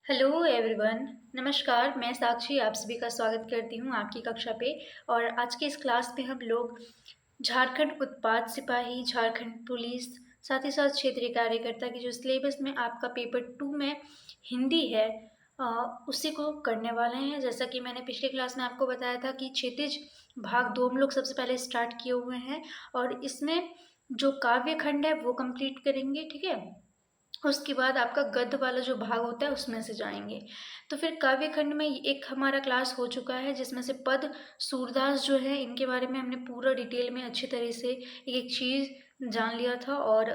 Hello everyone. नमस्कार, मैं साक्षी आप सभी का स्वागत करती हूँ आपकी कक्षा पे। और आज की इस क्लास में हम लोग झारखंड उत्पाद सिपाही, झारखंड पुलिस, साथ ही साथ क्षेत्रीय कार्यकर्ता की जो सिलेबस में आपका पेपर 2 में हिंदी है अ, उसी को करने वाले हैं। जैसा कि मैंने पिछले क्लास में आपको बताया था कि क्षितिज भाग 2 हम लोग सबसे पहले स्टार्ट किए हुए हैं और इसमें जो काव्य खंड है वो कंप्लीट करेंगे, ठीक है। उसके बाद आपका गद्य वाला जो भाग होता है उसमें से जाएंगे। तो फिर काव्य खंड में एक हमारा क्लास हो चुका है जिसमें से पद, सूरदास जो है इनके बारे में हमने पूरा डिटेल में अच्छी तरह से एक एक चीज़ जान लिया था। और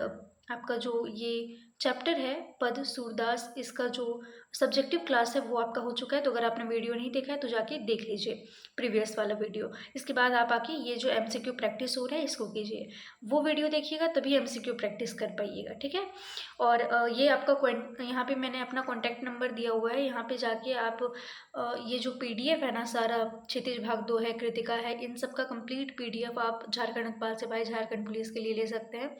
आपका जो ये चैप्टर है पद सूरदास, इसका जो सब्जेक्टिव क्लास है वो आपका हो चुका है। तो अगर आपने वीडियो नहीं देखा है तो जाके देख लीजिए प्रीवियस वाला वीडियो। इसके बाद आप आके ये जो एमसीक्यू प्रैक्टिस हो रहा है इसको कीजिए, वो वीडियो देखिएगा तभी एमसीक्यू प्रैक्टिस कर पाइएगा, ठीक है। और ये आपका यहाँ पे मैंने अपना कॉन्टैक्ट नंबर दिया हुआ है, यहाँ पे जाके आप ये जो पीडीएफ है ना सारा, क्षितिज भाग 2 है, कृतिका है, इन सब का कंप्लीट पीडीएफ आप झारखंड उत्पाद सिपाही झारखंड पुलिस के लिए ले सकते हैं।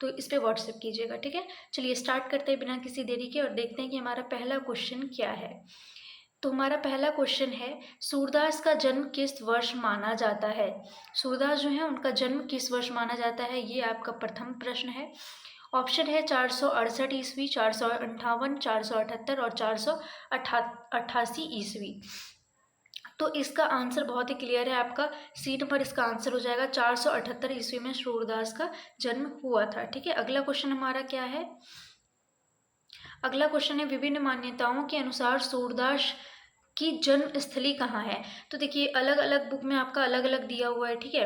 तो इस पर व्हाट्सएप कीजिएगा, ठीक है। चलिए स्टार्ट करते हैं बिना किसी देरी के और देखते हैं कि हमारा पहला क्वेश्चन क्या है। तो हमारा पहला क्वेश्चन है, सूरदास का जन्म किस वर्ष माना जाता है। सूरदास जो है उनका जन्म किस वर्ष माना जाता है, ये आपका प्रथम प्रश्न है। ऑप्शन है 468 ईस्वी, 458, 478 और 488 ईस्वी। तो इसका आंसर बहुत ही क्लियर है, आपका सी नंबर इसका आंसर हो जाएगा। 478 ईस्वी में सूरदास का जन्म हुआ था, ठीक है। अगला क्वेश्चन हमारा क्या है, अगला क्वेश्चन है, विभिन्न मान्यताओं के अनुसार सूरदास की जन्म स्थली कहाँ है। तो देखिए अलग अलग बुक में आपका अलग अलग दिया हुआ है, ठीक है।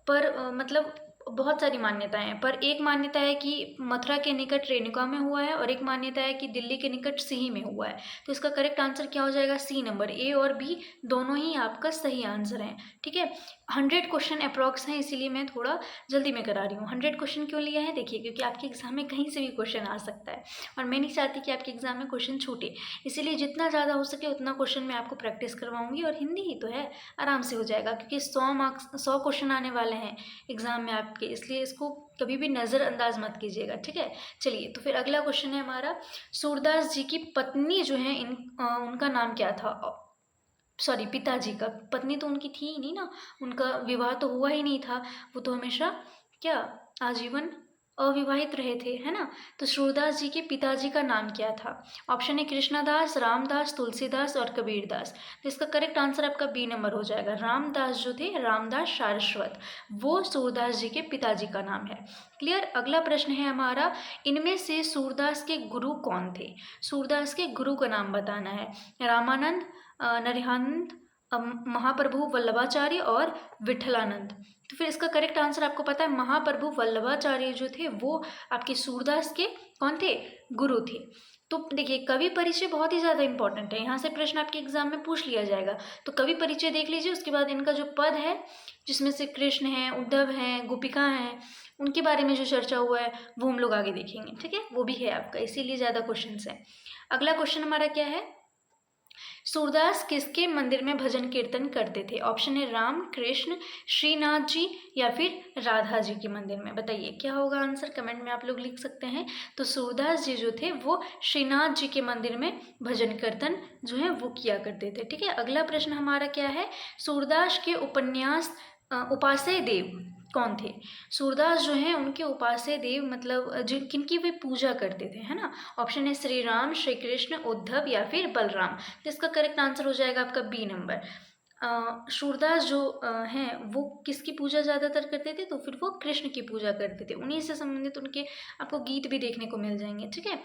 पर मतलब बहुत सारी मान्यताएं हैं, पर एक मान्यता है कि मथुरा के निकट रेणुका में हुआ है और एक मान्यता है कि दिल्ली के निकट सिही में हुआ है। तो इसका करेक्ट आंसर क्या हो जाएगा, सी नंबर। ए और बी दोनों ही आपका सही आंसर है, ठीक है। 100 क्वेश्चन अप्रॉक्स हैं, इसीलिए मैं थोड़ा जल्दी में करा रही हूँ। 100 क्वेश्चन क्यों लिया है, देखिए क्योंकि आपके एग्जाम में कहीं से भी क्वेश्चन आ सकता है और मैं नहीं चाहती कि आपके एग्जाम में क्वेश्चन छूटे। इसीलिए जितना ज़्यादा हो सके उतना क्वेश्चन मैं आपको प्रैक्टिस करवाऊंगी। और हिंदी ही तो है, आराम से हो जाएगा क्योंकि 100 मार्क्स 100 क्वेश्चन आने वाले हैं एग्जाम में आपके, इसलिए इसको कभी भी नज़रअंदाज मत कीजिएगा, ठीक है। चलिए तो फिर अगला क्वेश्चन है हमारा, सूरदास जी की पत्नी जो है उनका नाम क्या था। सॉरी, पिताजी का, पत्नी तो उनकी थी ही नहीं ना, उनका विवाह तो हुआ ही नहीं था, वो तो हमेशा क्या आजीवन अविवाहित रहे थे, है ना। तो सूरदास जी के पिताजी का नाम क्या था। ऑप्शन है कृष्णदास, रामदास, तुलसीदास और कबीरदास। तो इसका करेक्ट आंसर आपका बी नंबर हो जाएगा। रामदास जो थे, रामदास सारस्वत, वो सूरदास जी के पिताजी का नाम है। क्लियर। अगला प्रश्न है हमारा, इनमें से सूरदास के गुरु कौन थे। सूरदास के गुरु का नाम बताना है। रामानंद, नरहानंद, महाप्रभु वल्लभाचार्य और विठलानंद। तो फिर इसका करेक्ट आंसर आपको पता है, महाप्रभु वल्लभाचार्य जो थे वो आपके सूरदास के कौन थे, गुरु थे। तो देखिए कवि परिचय बहुत ही ज़्यादा इंपॉर्टेंट है, यहाँ से प्रश्न आपके एग्जाम में पूछ लिया जाएगा। तो कवि परिचय देख लीजिए, उसके बाद इनका जो पद है जिसमें से कृष्ण हैं, उद्धव हैं, गोपिका हैं, उनके बारे में जो चर्चा हुआ है वो हम लोग आगे देखेंगे, ठीक है। वो भी है आपका, इसीलिए ज़्यादा क्वेश्चन है। अगला क्वेश्चन हमारा क्या है, सूरदास किसके मंदिर में भजन कीर्तन करते थे। ऑप्शन है राम, कृष्ण, श्रीनाथ जी या फिर राधा जी के मंदिर में। बताइए क्या होगा आंसर, कमेंट में आप लोग लिख सकते हैं। तो सूरदास जी जो थे वो श्रीनाथ जी के मंदिर में भजन कीर्तन जो है वो किया करते थे, ठीक है। अगला प्रश्न हमारा क्या है, सूरदास के उपन्यास उपास्य देव कौन थे। सूरदास जो हैं उनके उपास्य देव मतलब जिन किनकी वे पूजा करते थे, है ना। ऑप्शन है श्री राम, श्री कृष्ण, उद्धव या फिर बलराम। जिसका करेक्ट आंसर हो जाएगा आपका बी नंबर। सूरदास जो हैं वो किसकी पूजा ज़्यादातर करते थे, तो फिर वो कृष्ण की पूजा करते थे। उन्हीं से संबंधित उनके आपको गीत भी देखने को मिल जाएंगे, ठीक है,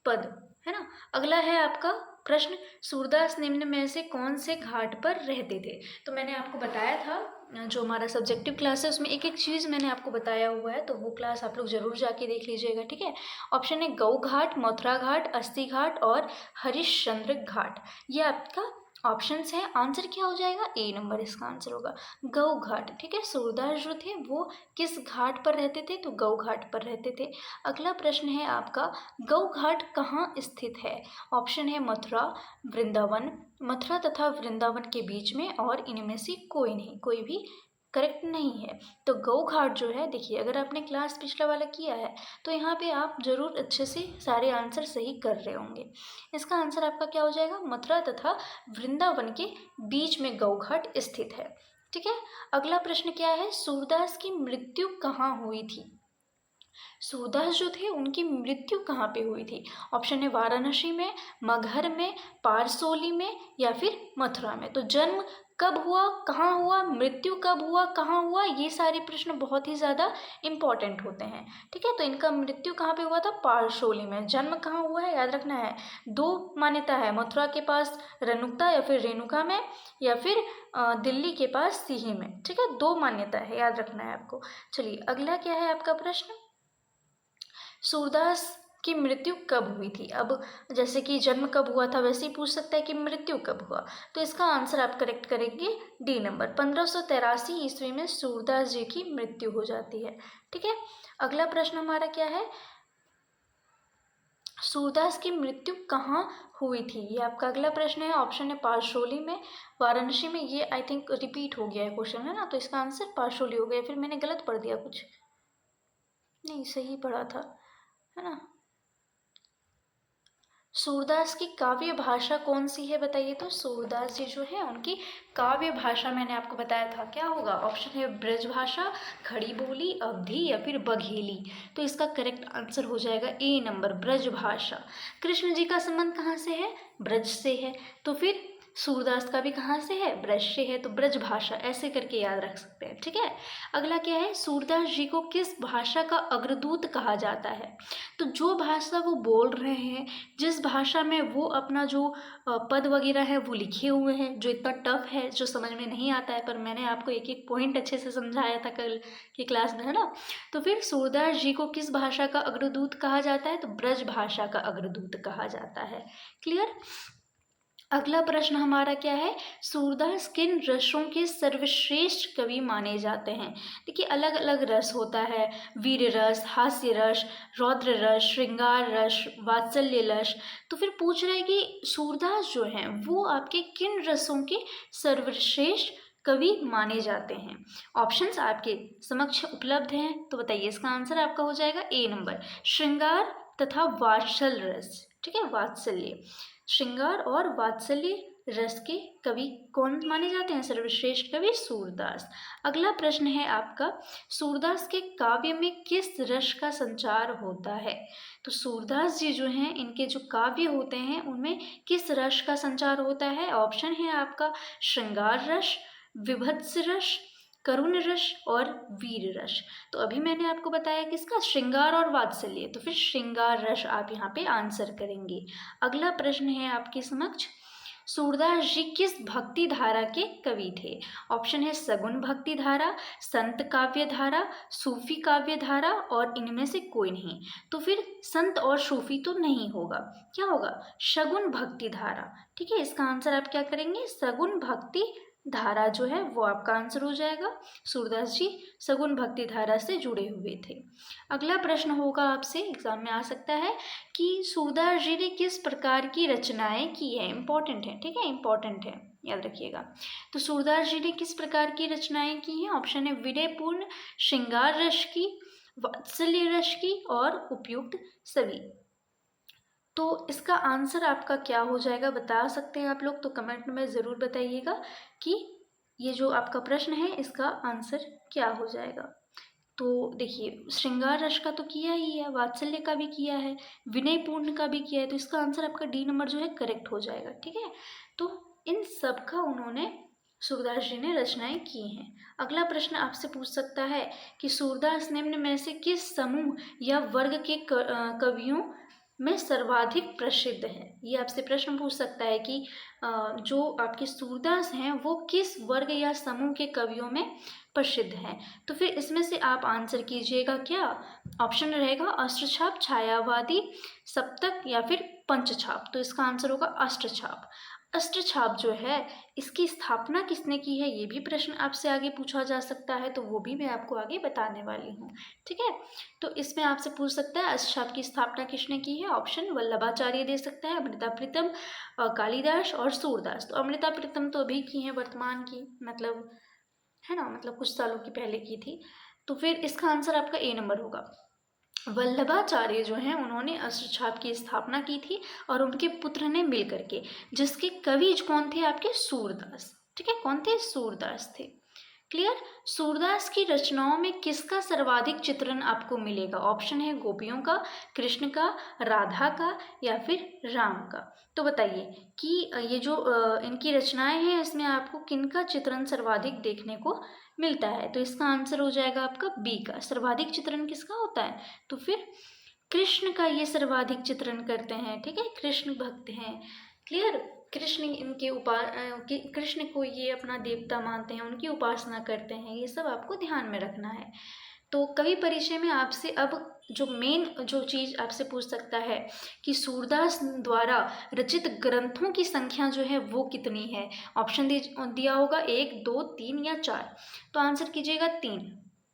पद, है ना। अगला है आपका प्रश्न, सूरदास निम्न में से कौन से घाट पर रहते थे। तो मैंने आपको बताया था जो हमारा सब्जेक्टिव क्लास है उसमें एक एक चीज़ मैंने आपको बताया हुआ है, तो वो क्लास आप लोग ज़रूर जाके देख लीजिएगा, ठीक है। ऑप्शन है गौ घाट, मथुरा घाट, अस्थि घाट और हरिश्चंद्र घाट। ये आपका ऑप्शंस हैं। आंसर क्या हो जाएगा, ए नंबर इसका आंसर होगा, गौ घाट, ठीक है। सूरदास जो थे वो किस घाट पर रहते थे, तो गौ घाट पर रहते थे। अगला प्रश्न है आपका, गौ घाट कहाँ स्थित है। ऑप्शन है मथुरा, वृंदावन, मथुरा तथा वृंदावन के बीच में और इनमें से कोई नहीं, कोई भी करेक्ट नहीं है। तो गौ घाट जो है, देखिए अगर आपने क्लास पिछला वाला किया है तो यहाँ पे आप जरूर अच्छे से सारे आंसर सही कर रहे होंगे। इसका आंसर आपका क्या हो जाएगा, मथुरा तथा वृंदावन के बीच में गौ घाट स्थित है। ठीक है, अगला प्रश्न क्या है, सूरदास की मृत्यु कहाँ हुई थी। सूरदास जो थे उनकी मृत्यु कहाँ पे हुई थी। ऑप्शन है वाराणसी में, मगहर में, पारसोली में या फिर मथुरा में। तो जन्म कब हुआ, कहाँ हुआ, मृत्यु कब हुआ, कहाँ हुआ, ये सारे प्रश्न बहुत ही ज़्यादा इम्पॉर्टेंट होते हैं। ठीक है, तो इनका मृत्यु कहाँ पे हुआ था, पारसोली में। जन्म कहाँ हुआ है याद रखना है, दो मान्यता है, मथुरा के पास रनुक्ता या फिर रेणुका में, या फिर दिल्ली के पास सिही में। ठीक है, दो मान्यता है, याद रखना है आपको। चलिए अगला क्या है आपका प्रश्न, सूरदास की मृत्यु कब हुई थी। अब जैसे कि जन्म कब हुआ था वैसे ही पूछ सकता है कि मृत्यु कब हुआ। तो इसका आंसर आप करेक्ट करेंगे डी नंबर, 1583 ईस्वी में सूरदास जी की मृत्यु हो जाती है। ठीक है, अगला प्रश्न हमारा क्या है, सूरदास की मृत्यु कहाँ हुई थी, ये आपका अगला प्रश्न है। ऑप्शन है पारसोली में, वाराणसी में। ये आई थिंक रिपीट हो गया है क्वेश्चन, है ना, तो इसका आंसर पारसोली हो गया। फिर मैंने गलत पढ़ दिया कुछ, नहीं सही पढ़ा था, है ना। सूरदास की काव्य भाषा कौन सी है बताइए। तो सूरदास जी जो है उनकी काव्य भाषा मैंने आपको बताया था क्या होगा। ऑप्शन है ब्रज भाषा, खड़ी बोली, अवधी या फिर बघेली। तो इसका करेक्ट आंसर हो जाएगा ए नंबर, ब्रज भाषा। कृष्ण जी का संबंध कहाँ से है, ब्रज से है। तो फिर सूरदास का भी कहाँ से है, ब्रज से है। तो ब्रज भाषा ऐसे करके याद रख सकते हैं। ठीक है, अगला क्या है, सूरदास जी को किस भाषा का अग्रदूत कहा जाता है। तो जो भाषा वो बोल रहे हैं, जिस भाषा में वो अपना जो पद वगैरह है वो लिखे हुए हैं, जो इतना टफ है, जो समझ में नहीं आता है, पर मैंने आपको एक एक पॉइंट अच्छे से समझाया था कल की क्लास में, है ना। तो फिर सूरदास जी को किस भाषा का अग्रदूत कहा जाता है, तो ब्रज भाषा का अग्रदूत कहा जाता है। क्लियर। अगला प्रश्न हमारा क्या है, सूरदास किन रसों के सर्वश्रेष्ठ कवि माने जाते हैं। देखिए अलग अलग रस होता है, वीर रस, हास्य रस, रौद्र रस, श्रृंगार रस, वात्सल्य रस। तो फिर पूछ रहे हैं कि सूरदास जो हैं वो आपके किन रसों के सर्वश्रेष्ठ कवि माने जाते हैं। ऑप्शंस आपके समक्ष उपलब्ध हैं, तो बताइए इसका आंसर आपका हो जाएगा ए नंबर, श्रृंगार तथा वात्सल्य रस। ठीक है, वात्सल्य, श्रृंगार और वात्सल्य रस के कवि कौन माने जाते हैं, सर्वश्रेष्ठ कवि सूरदास। अगला प्रश्न है आपका, सूरदास के काव्य में किस रस का संचार होता है। तो सूरदास जी जो हैं इनके जो काव्य होते हैं उनमें किस रस का संचार होता है। ऑप्शन है आपका श्रृंगार रस, विभत्स रस, करुण रस और वीर रस। तो अभी मैंने आपको बताया किसका, श्रृंगार और वात्सल्य। तो फिर श्रृंगार रस आप यहाँ पे आंसर करेंगे। अगला प्रश्न है आपके समक्ष, सूरदास जी किस भक्ति धारा के कवि थे। ऑप्शन है सगुन भक्ति धारा, संत काव्य धारा, सूफी काव्य धारा और इनमें से कोई नहीं। तो फिर संत और सूफी तो नहीं होगा, क्या होगा, सगुन भक्ति धारा। ठीक है, इसका आंसर आप क्या करेंगे, सगुन भक्ति धारा जो है वो आपका आंसर हो जाएगा। सूरदास जी सगुन भक्ति धारा से जुड़े हुए थे। अगला प्रश्न होगा आपसे, एग्जाम में आ सकता है कि सूरदास जी ने किस प्रकार की रचनाएं की है। इंपॉर्टेंट है, ठीक है, इंपॉर्टेंट है, याद रखिएगा। तो सूरदास जी ने किस प्रकार की रचनाएं की हैं। ऑप्शन है विनयपूर्ण, श्रृंगार रस की, वात्सल्य रस की और उपयुक्त सभी। तो इसका आंसर आपका क्या हो जाएगा बता सकते हैं आप लोग, तो कमेंट में ज़रूर बताइएगा कि ये जो आपका प्रश्न है इसका आंसर क्या हो जाएगा। तो देखिए श्रृंगार रस का तो किया ही है, वात्सल्य का भी किया है, विनयपूर्ण का भी किया है, तो इसका आंसर आपका डी नंबर जो है करेक्ट हो जाएगा। ठीक है, तो इन सब का उन्होंने सूरदास जी ने रचनाएं की हैं। अगला प्रश्न आपसे पूछ सकता है कि सूरदास निम्न में से किस समूह या वर्ग के कवियों में सर्वाधिक प्रसिद्ध है। ये आपसे प्रश्न पूछ सकता है कि जो आपके सूरदास हैं वो किस वर्ग या समूह के कवियों में प्रसिद्ध हैं। तो फिर इसमें से आप आंसर कीजिएगा क्या। ऑप्शन रहेगा अष्टछाप, छायावादी, सप्तक या फिर पंचछाप। तो इसका आंसर होगा अष्टछाप। अष्टछाप जो है इसकी स्थापना किसने की है, ये भी प्रश्न आपसे आगे पूछा जा सकता है, तो वो भी मैं आपको आगे बताने वाली हूँ। ठीक है, तो इसमें आपसे पूछ सकता है अष्टछाप की स्थापना किसने की है। ऑप्शन वल्लभाचार्य दे सकता है, अमृता प्रीतम, कालिदास और सूरदास। तो अमृता प्रीतम तो अभी की हैं, वर्तमान की मतलब, है ना, मतलब कुछ सालों की पहले की थी। तो फिर इसका आंसर आपका ए नंबर होगा। वल्लभाचार्य जो हैं उन्होंने अस्त्र छाप की स्थापना की थी और उनके पुत्र ने मिल करके, जिसके कवि कौन थे आपके, सूरदास। ठीक है, कौन थे, सूरदास थे। क्लियर। सूरदास की रचनाओं में किसका सर्वाधिक चित्रण आपको मिलेगा? ऑप्शन है गोपियों का, कृष्ण का, राधा का या फिर राम का। तो बताइए कि ये जो इनकी रचनाएं हैं इसमें आपको किनका चित्रण सर्वाधिक देखने को मिलता है? तो इसका आंसर हो जाएगा आपका बी का। सर्वाधिक चित्रण किसका होता है? तो फिर कृष्ण का ये सर्वाधिक चित्रण करते हैं। ठीक है, कृष्ण भक्त हैं। क्लियर। कृष्ण इनके कृष्ण को ये अपना देवता मानते हैं, उनकी उपासना करते हैं, ये सब आपको ध्यान में रखना है। तो कवि परिचय में आपसे अब जो मेन जो चीज़ आपसे पूछ सकता है कि सूरदास द्वारा रचित ग्रंथों की संख्या जो है वो कितनी है? ऑप्शन दिया होगा 1, 2, 3 या 4। तो आंसर कीजिएगा 3।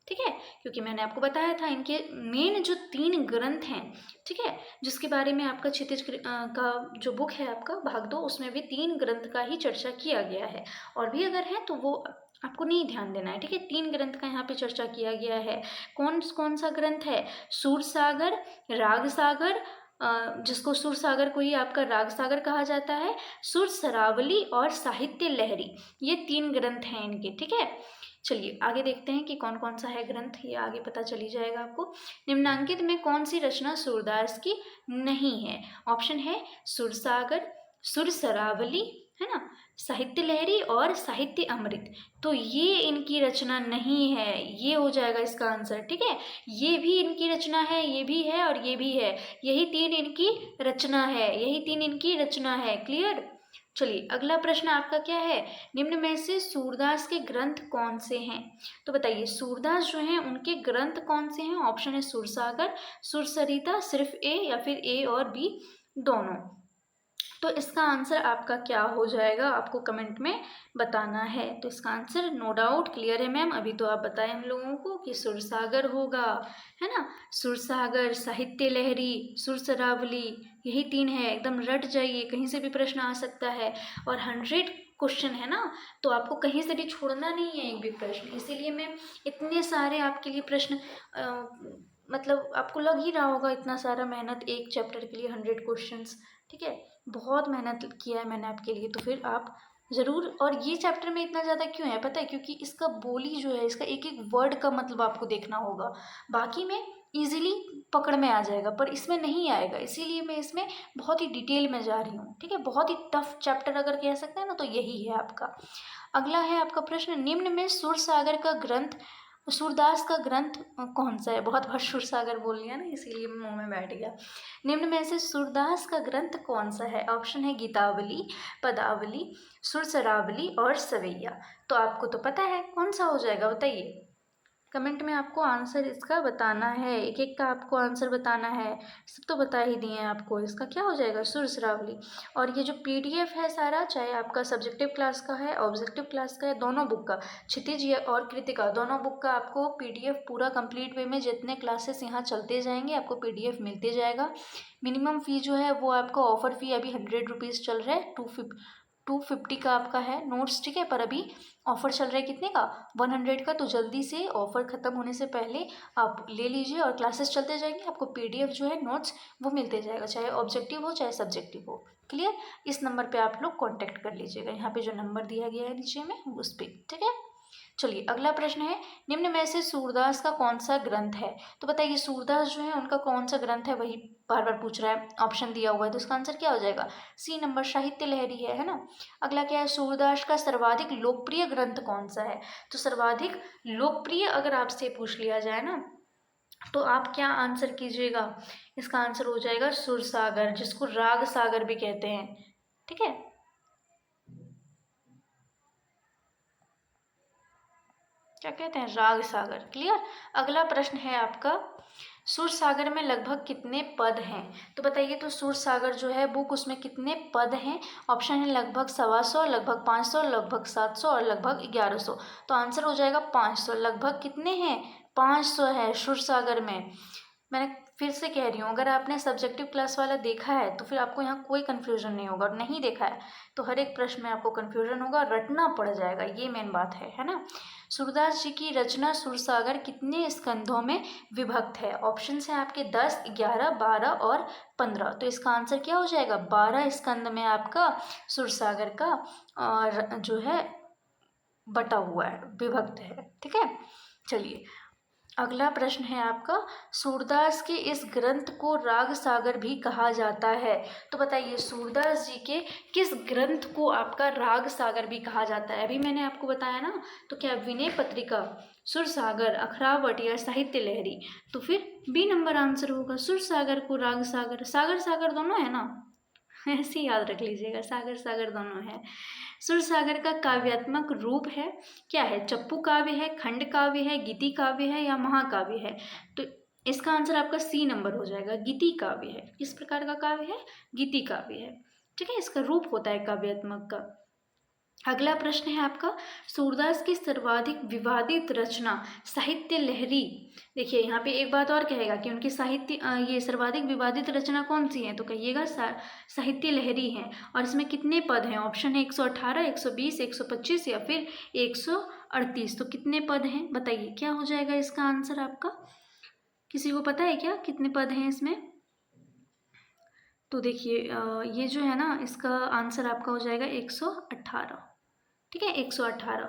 ठीक है, क्योंकि मैंने आपको बताया था इनके मेन जो 3 ग्रंथ हैं, ठीक है, जिसके बारे में आपका क्षितिज का जो बुक है आपका भाग 2, उसमें भी 3 ग्रंथ का ही चर्चा किया गया है। और भी अगर है तो वो आपको नहीं ध्यान देना है। ठीक है, 3 ग्रंथ का यहाँ पे चर्चा किया गया है। कौन कौन सा ग्रंथ है? सूरसागर, राग सागर, जिसको सुरसागर को ही आपका राग सागर कहा जाता है, सुरसरावली और साहित्य लहरी, ये 3 ग्रंथ हैं इनके। ठीक है, चलिए आगे देखते हैं कि कौन कौन सा है ग्रंथ, ये आगे पता चली जाएगा आपको। निम्नांकित में कौन सी रचना सूरदास की नहीं है? ऑप्शन है सुरसागर, सुरसरावली, है ना, साहित्य लहरी और साहित्य अमृत। तो ये इनकी रचना नहीं है, ये हो जाएगा इसका आंसर। ठीक है, ये भी इनकी रचना है, ये भी है और ये भी है, यही 3 इनकी रचना है, यही 3 इनकी रचना है। क्लियर। चलिए अगला प्रश्न आपका क्या है? निम्न में से सूरदास के ग्रंथ कौन से हैं? तो बताइए सूरदास जो हैं उनके ग्रंथ कौन से हैं? ऑप्शन है सुरसागर, सुरसरिता, सिर्फ ए या फिर ए और बी दोनों। तो इसका आंसर आपका क्या हो जाएगा, आपको कमेंट में बताना है। तो इसका आंसर नो डाउट क्लियर है मैम, अभी तो आप बताएं हम लोगों को कि सुरसागर होगा, है ना, सुरसागर, साहित्य लहरी, सुरसरावली, यही 3 है। एकदम रट जाइए, कहीं से भी प्रश्न आ सकता है और 100 क्वेश्चन है ना, तो आपको कहीं से भी छोड़ना नहीं है एक भी प्रश्न। इसीलिए मैं इतने सारे आपके लिए प्रश्न मतलब आपको लग ही रहा होगा इतना सारा मेहनत एक चैप्टर के लिए 100 क्वेश्चंस। ठीक है, बहुत मेहनत किया है मैंने आपके लिए, तो फिर आप ज़रूर। और ये चैप्टर में इतना ज़्यादा क्यों है पता है? क्योंकि इसका बोली जो है, इसका एक एक वर्ड का मतलब आपको देखना होगा। बाकी में इजीली पकड़ में आ जाएगा पर इसमें नहीं आएगा, इसीलिए मैं इसमें बहुत ही डिटेल में जा रही हूँ। ठीक है, बहुत ही टफ चैप्टर अगर कह सकते हैं ना तो यही है आपका। अगला है आपका प्रश्न, निम्न में सुरसागर का ग्रंथ, सूरदास का ग्रंथ कौन सा है? बहुत बार सुरसागर बोल लिया ना, इसीलिए मुंह में बैठ गया। निम्न में से सूरदास का ग्रंथ कौन सा है? ऑप्शन है गीतावली, पदावली, सुरसरावली और सवैया। तो आपको तो पता है कौन सा हो जाएगा, बताइए कमेंट में आपको आंसर इसका बताना है, एक एक का आपको आंसर बताना है। सब तो बता ही दिए हैं आपको, इसका क्या हो जाएगा, सुरसरावली। और ये जो पीडीएफ है सारा, चाहे आपका सब्जेक्टिव क्लास का है ऑब्जेक्टिव क्लास का है, दोनों बुक का, क्षितिज और कृतिका दोनों बुक का आपको पीडीएफ पूरा कंप्लीट वे में जितने क्लासेस यहाँ चलते जाएंगे आपको पीडीएफ मिलते जाएगा। मिनिमम फ़ी जो है वो आपका ऑफ़र फ़ी अभी 100 रुपीज़ चल रहा है, 250 का आपका है नोट्स। ठीक है, पर अभी ऑफ़र चल रहा है कितने का, 100 का। तो जल्दी से ऑफ़र ख़त्म होने से पहले आप ले लीजिए और क्लासेस चलते जाएंगे, आपको पीडीएफ जो है नोट्स वो मिलते जाएगा, चाहे ऑब्जेक्टिव हो चाहे सब्जेक्टिव हो। क्लियर। इस नंबर पे आप लोग कांटेक्ट कर लीजिएगा, यहाँ पे जो नंबर दिया गया है नीचे में उस पर। ठीक है, चलिए अगला प्रश्न है, निम्न में से सूरदास का कौन सा ग्रंथ है? तो बताइए सूरदास जो है उनका कौन सा ग्रंथ है, वही बार बार पूछ रहा है, ऑप्शन दिया हुआ है, तो इसका आंसर क्या हो जाएगा, सी नंबर, साहित्य लहरी है ना। अगला क्या है, सूरदास का सर्वाधिक लोकप्रिय ग्रंथ कौन सा है? तो सर्वाधिक लोकप्रिय अगर आपसे पूछ लिया जाए ना तो आप क्या आंसर कीजिएगा, इसका आंसर हो जाएगा सुरसागर, जिसको राग सागर भी कहते हैं। ठीक है, क्या कहते हैं, राग सागर। क्लियर। अगला प्रश्न है आपका, सुरसागर में लगभग कितने पद हैं? तो बताइए तो सुरसागर जो है बुक, उसमें कितने पद हैं? ऑप्शन है लगभग 125, लगभग 500, लगभग 700 और लगभग 1100। तो आंसर हो जाएगा 500। लगभग कितने हैं, 500 है सुरसागर में। मैंने फिर से कह रही हूँ, अगर आपने सब्जेक्टिव क्लास वाला देखा है तो फिर आपको यहाँ कोई कन्फ्यूजन नहीं होगा, और नहीं देखा है तो हर एक प्रश्न में आपको कन्फ्यूजन होगा, रटना पड़ जाएगा, ये मेन बात है ना। सूरदास जी की रचना सूरसागर कितने स्कंधों में विभक्त है? ऑप्शन है आपके 10, 11, 12 और 15। तो इसका आंसर क्या हो जाएगा? 12 स्कंद में आपका सूरसागर का और जो है बटा हुआ है, विभक्त है। ठीक है, चलिए अगला प्रश्न है आपका, सूरदास के इस ग्रंथ को राग सागर भी कहा जाता है। तो बताइए सूरदास जी के किस ग्रंथ को आपका राग सागर भी कहा जाता है? अभी मैंने आपको बताया ना, तो क्या विनय पत्रिका, सुरसागर, अखरावट या साहित्य लहरी? तो फिर बी नंबर आंसर होगा, सुरसागर को राग सागर, सागर सागर दोनों है ना, ऐसे ही याद रख लीजिएगा, सागर सागर दोनों है। सुरसागर का काव्यात्मक रूप है क्या है? चप्पू काव्य है, खंड काव्य है, गीति काव्य है या महाकाव्य है? तो इसका आंसर आपका सी नंबर हो जाएगा, गीति काव्य है। किस प्रकार का काव्य है? गीति काव्य है। ठीक है, इसका रूप होता है काव्यात्मक का। अगला प्रश्न है आपका, सूरदास की सर्वाधिक विवादित रचना साहित्य लहरी। देखिए यहाँ पे एक बात और कहेगा कि उनकी ये सर्वाधिक विवादित रचना कौन सी है? तो कहिएगा साहित्य लहरी है। और इसमें कितने पद हैं? ऑप्शन है 118, 120, 125 या फिर 138। तो कितने पद हैं बताइए, क्या हो जाएगा इसका आंसर आपका? किसी को पता है क्या कितने पद हैं इसमें? तो देखिए ये जो है ना, इसका आंसर आपका हो जाएगा 118। ठीक है, 118।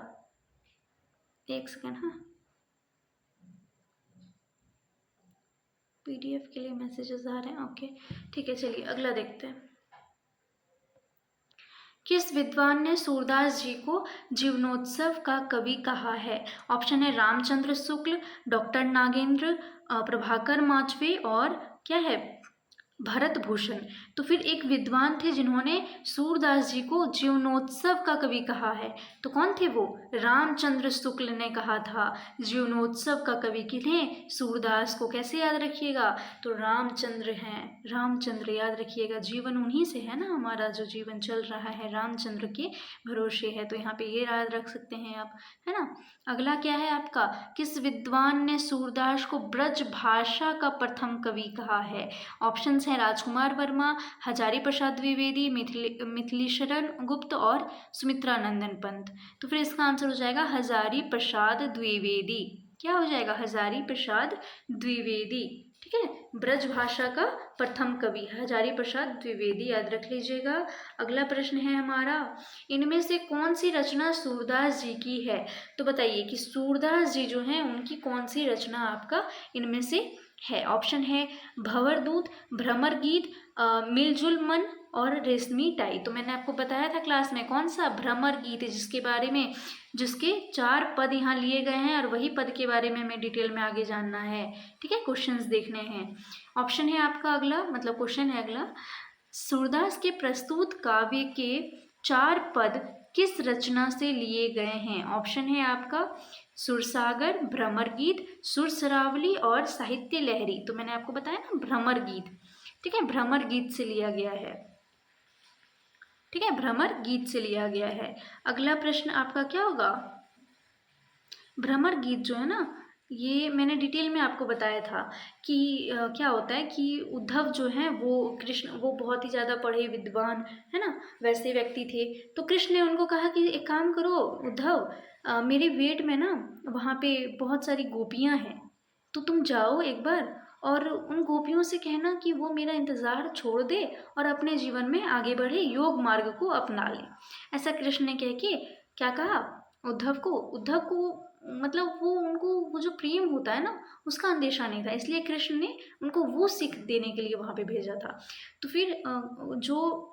एक सेकेंड, हाँ PDF के लिए मैसेजेस आ रहे हैं। ओके ठीक है, चलिए अगला देखते हैं। किस विद्वान ने सूरदास जी को जीवनोत्सव का कवि कहा है? ऑप्शन है रामचंद्र शुक्ल, डॉक्टर नागेंद्र, प्रभाकर माचवे और क्या है, भरत भूषण। तो फिर एक विद्वान थे जिन्होंने सूरदास जी को जीवनोत्सव का कवि कहा है, तो कौन थे वो? रामचंद्र शुक्ल ने कहा था जीवनोत्सव का कवि किन्हें? सूरदास को। कैसे याद रखिएगा? तो रामचंद्र हैं, रामचंद्र याद रखिएगा, जीवन उन्हीं से है ना, हमारा जो जीवन चल रहा है रामचंद्र के भरोसे है, तो यहाँ पे ये याद रख सकते हैं आप, है ना। अगला क्या है आपका, किस विद्वान ने सूरदास को ब्रज भाषा का प्रथम कवि कहा है? ऑप्शन हैं राजकुमार वर्मा, हजारी प्रसाद द्विवेदी, मिथिलीशरण गुप्त और सुमित्रा नंदन पंत। तो फिर इसका आंसर हो जाएगा हजारी प्रसाद द्विवेदी। क्या हो जाएगा? हजारी प्रसाद द्विवेदी। ठीक है, ब्रज भाषा का प्रथम कवि हजारी प्रसाद द्विवेदी, याद रख लीजिएगा। अगला प्रश्न है हमारा, इनमें से कौन सी रचना सूरदास जी की है? तो बताइए कि सूरदास जी जो हैं उनकी कौन सी रचना आपका इनमें से है? ऑप्शन है भंवरदूत, भ्रमर गीत, मिलजुल मन और रेशमी टाई। तो मैंने आपको बताया था क्लास में, कौन सा? भ्रमर गीत, जिसके बारे में जिसके 4 पद यहाँ लिए गए हैं और वही पद के बारे में हमें डिटेल में आगे जानना है। ठीक है, क्वेश्चंस देखने हैं। ऑप्शन है आपका अगला, मतलब क्वेश्चन है अगला, सूरदास के प्रस्तुत काव्य के 4 पद किस रचना से लिए गए हैं? ऑप्शन है आपका सुरसागर, भ्रमर गीत, सुरसरावली और साहित्य लहरी। तो मैंने आपको बताया ना भ्रमर गीत। ठीक है, भ्रमर गीत से लिया गया है। ठीक है, भ्रमर गीत से लिया गया है। अगला प्रश्न आपका क्या होगा? भ्रमर गीत जो है ना, ये मैंने डिटेल में आपको बताया था कि क्या होता है कि उद्धव जो हैं वो कृष्ण, वो बहुत ही ज़्यादा पढ़े विद्वान है ना, वैसे व्यक्ति थे। तो कृष्ण ने उनको कहा कि एक काम करो उद्धव, मेरे वेट में ना वहाँ पे बहुत सारी गोपियाँ हैं, तो तुम जाओ एक बार और उन गोपियों से कहना कि वो मेरा इंतज़ार छोड़ दे और अपने जीवन में आगे बढ़े, योग मार्ग को अपना ले। ऐसा कृष्ण ने कह के क्या कहा उद्धव को मतलब वो उनको वो जो प्रेम होता है ना उसका अंदेशा नहीं था, इसलिए कृष्ण ने उनको वो सीख देने के लिए वहाँ पे भेजा था। तो फिर जो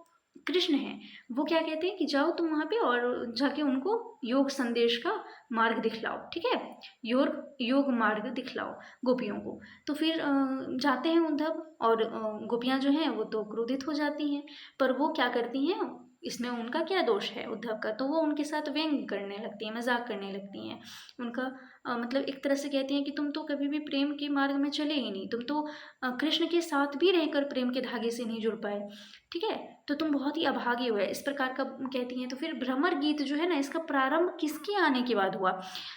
कृष्ण है वो क्या कहते हैं कि जाओ तुम वहाँ पे और जाके उनको योग संदेश का मार्ग दिखलाओ। ठीक है, योग मार्ग दिखलाओ गोपियों को। तो फिर जाते हैं उद्धव और गोपियाँ जो हैं वो तो क्रोधित हो जाती हैं, पर वो क्या करती हैं, इसमें उनका क्या दोष है उद्धव का? तो वो उनके साथ व्यंग करने लगती हैं, मजाक करने लगती हैं, उनका मतलब एक तरह से कहती हैं कि तुम तो कभी भी प्रेम के मार्ग में चले ही नहीं, तुम तो कृष्ण के साथ भी रहकर प्रेम के धागे से नहीं जुड़ पाए, ठीक है, तो तुम बहुत ही अभागे हो, इस प्रकार का कहती हैं। तो फिर भ्रमर गीत जो है ना, इसका प्रारंभ किसके आने के बाद हुआ?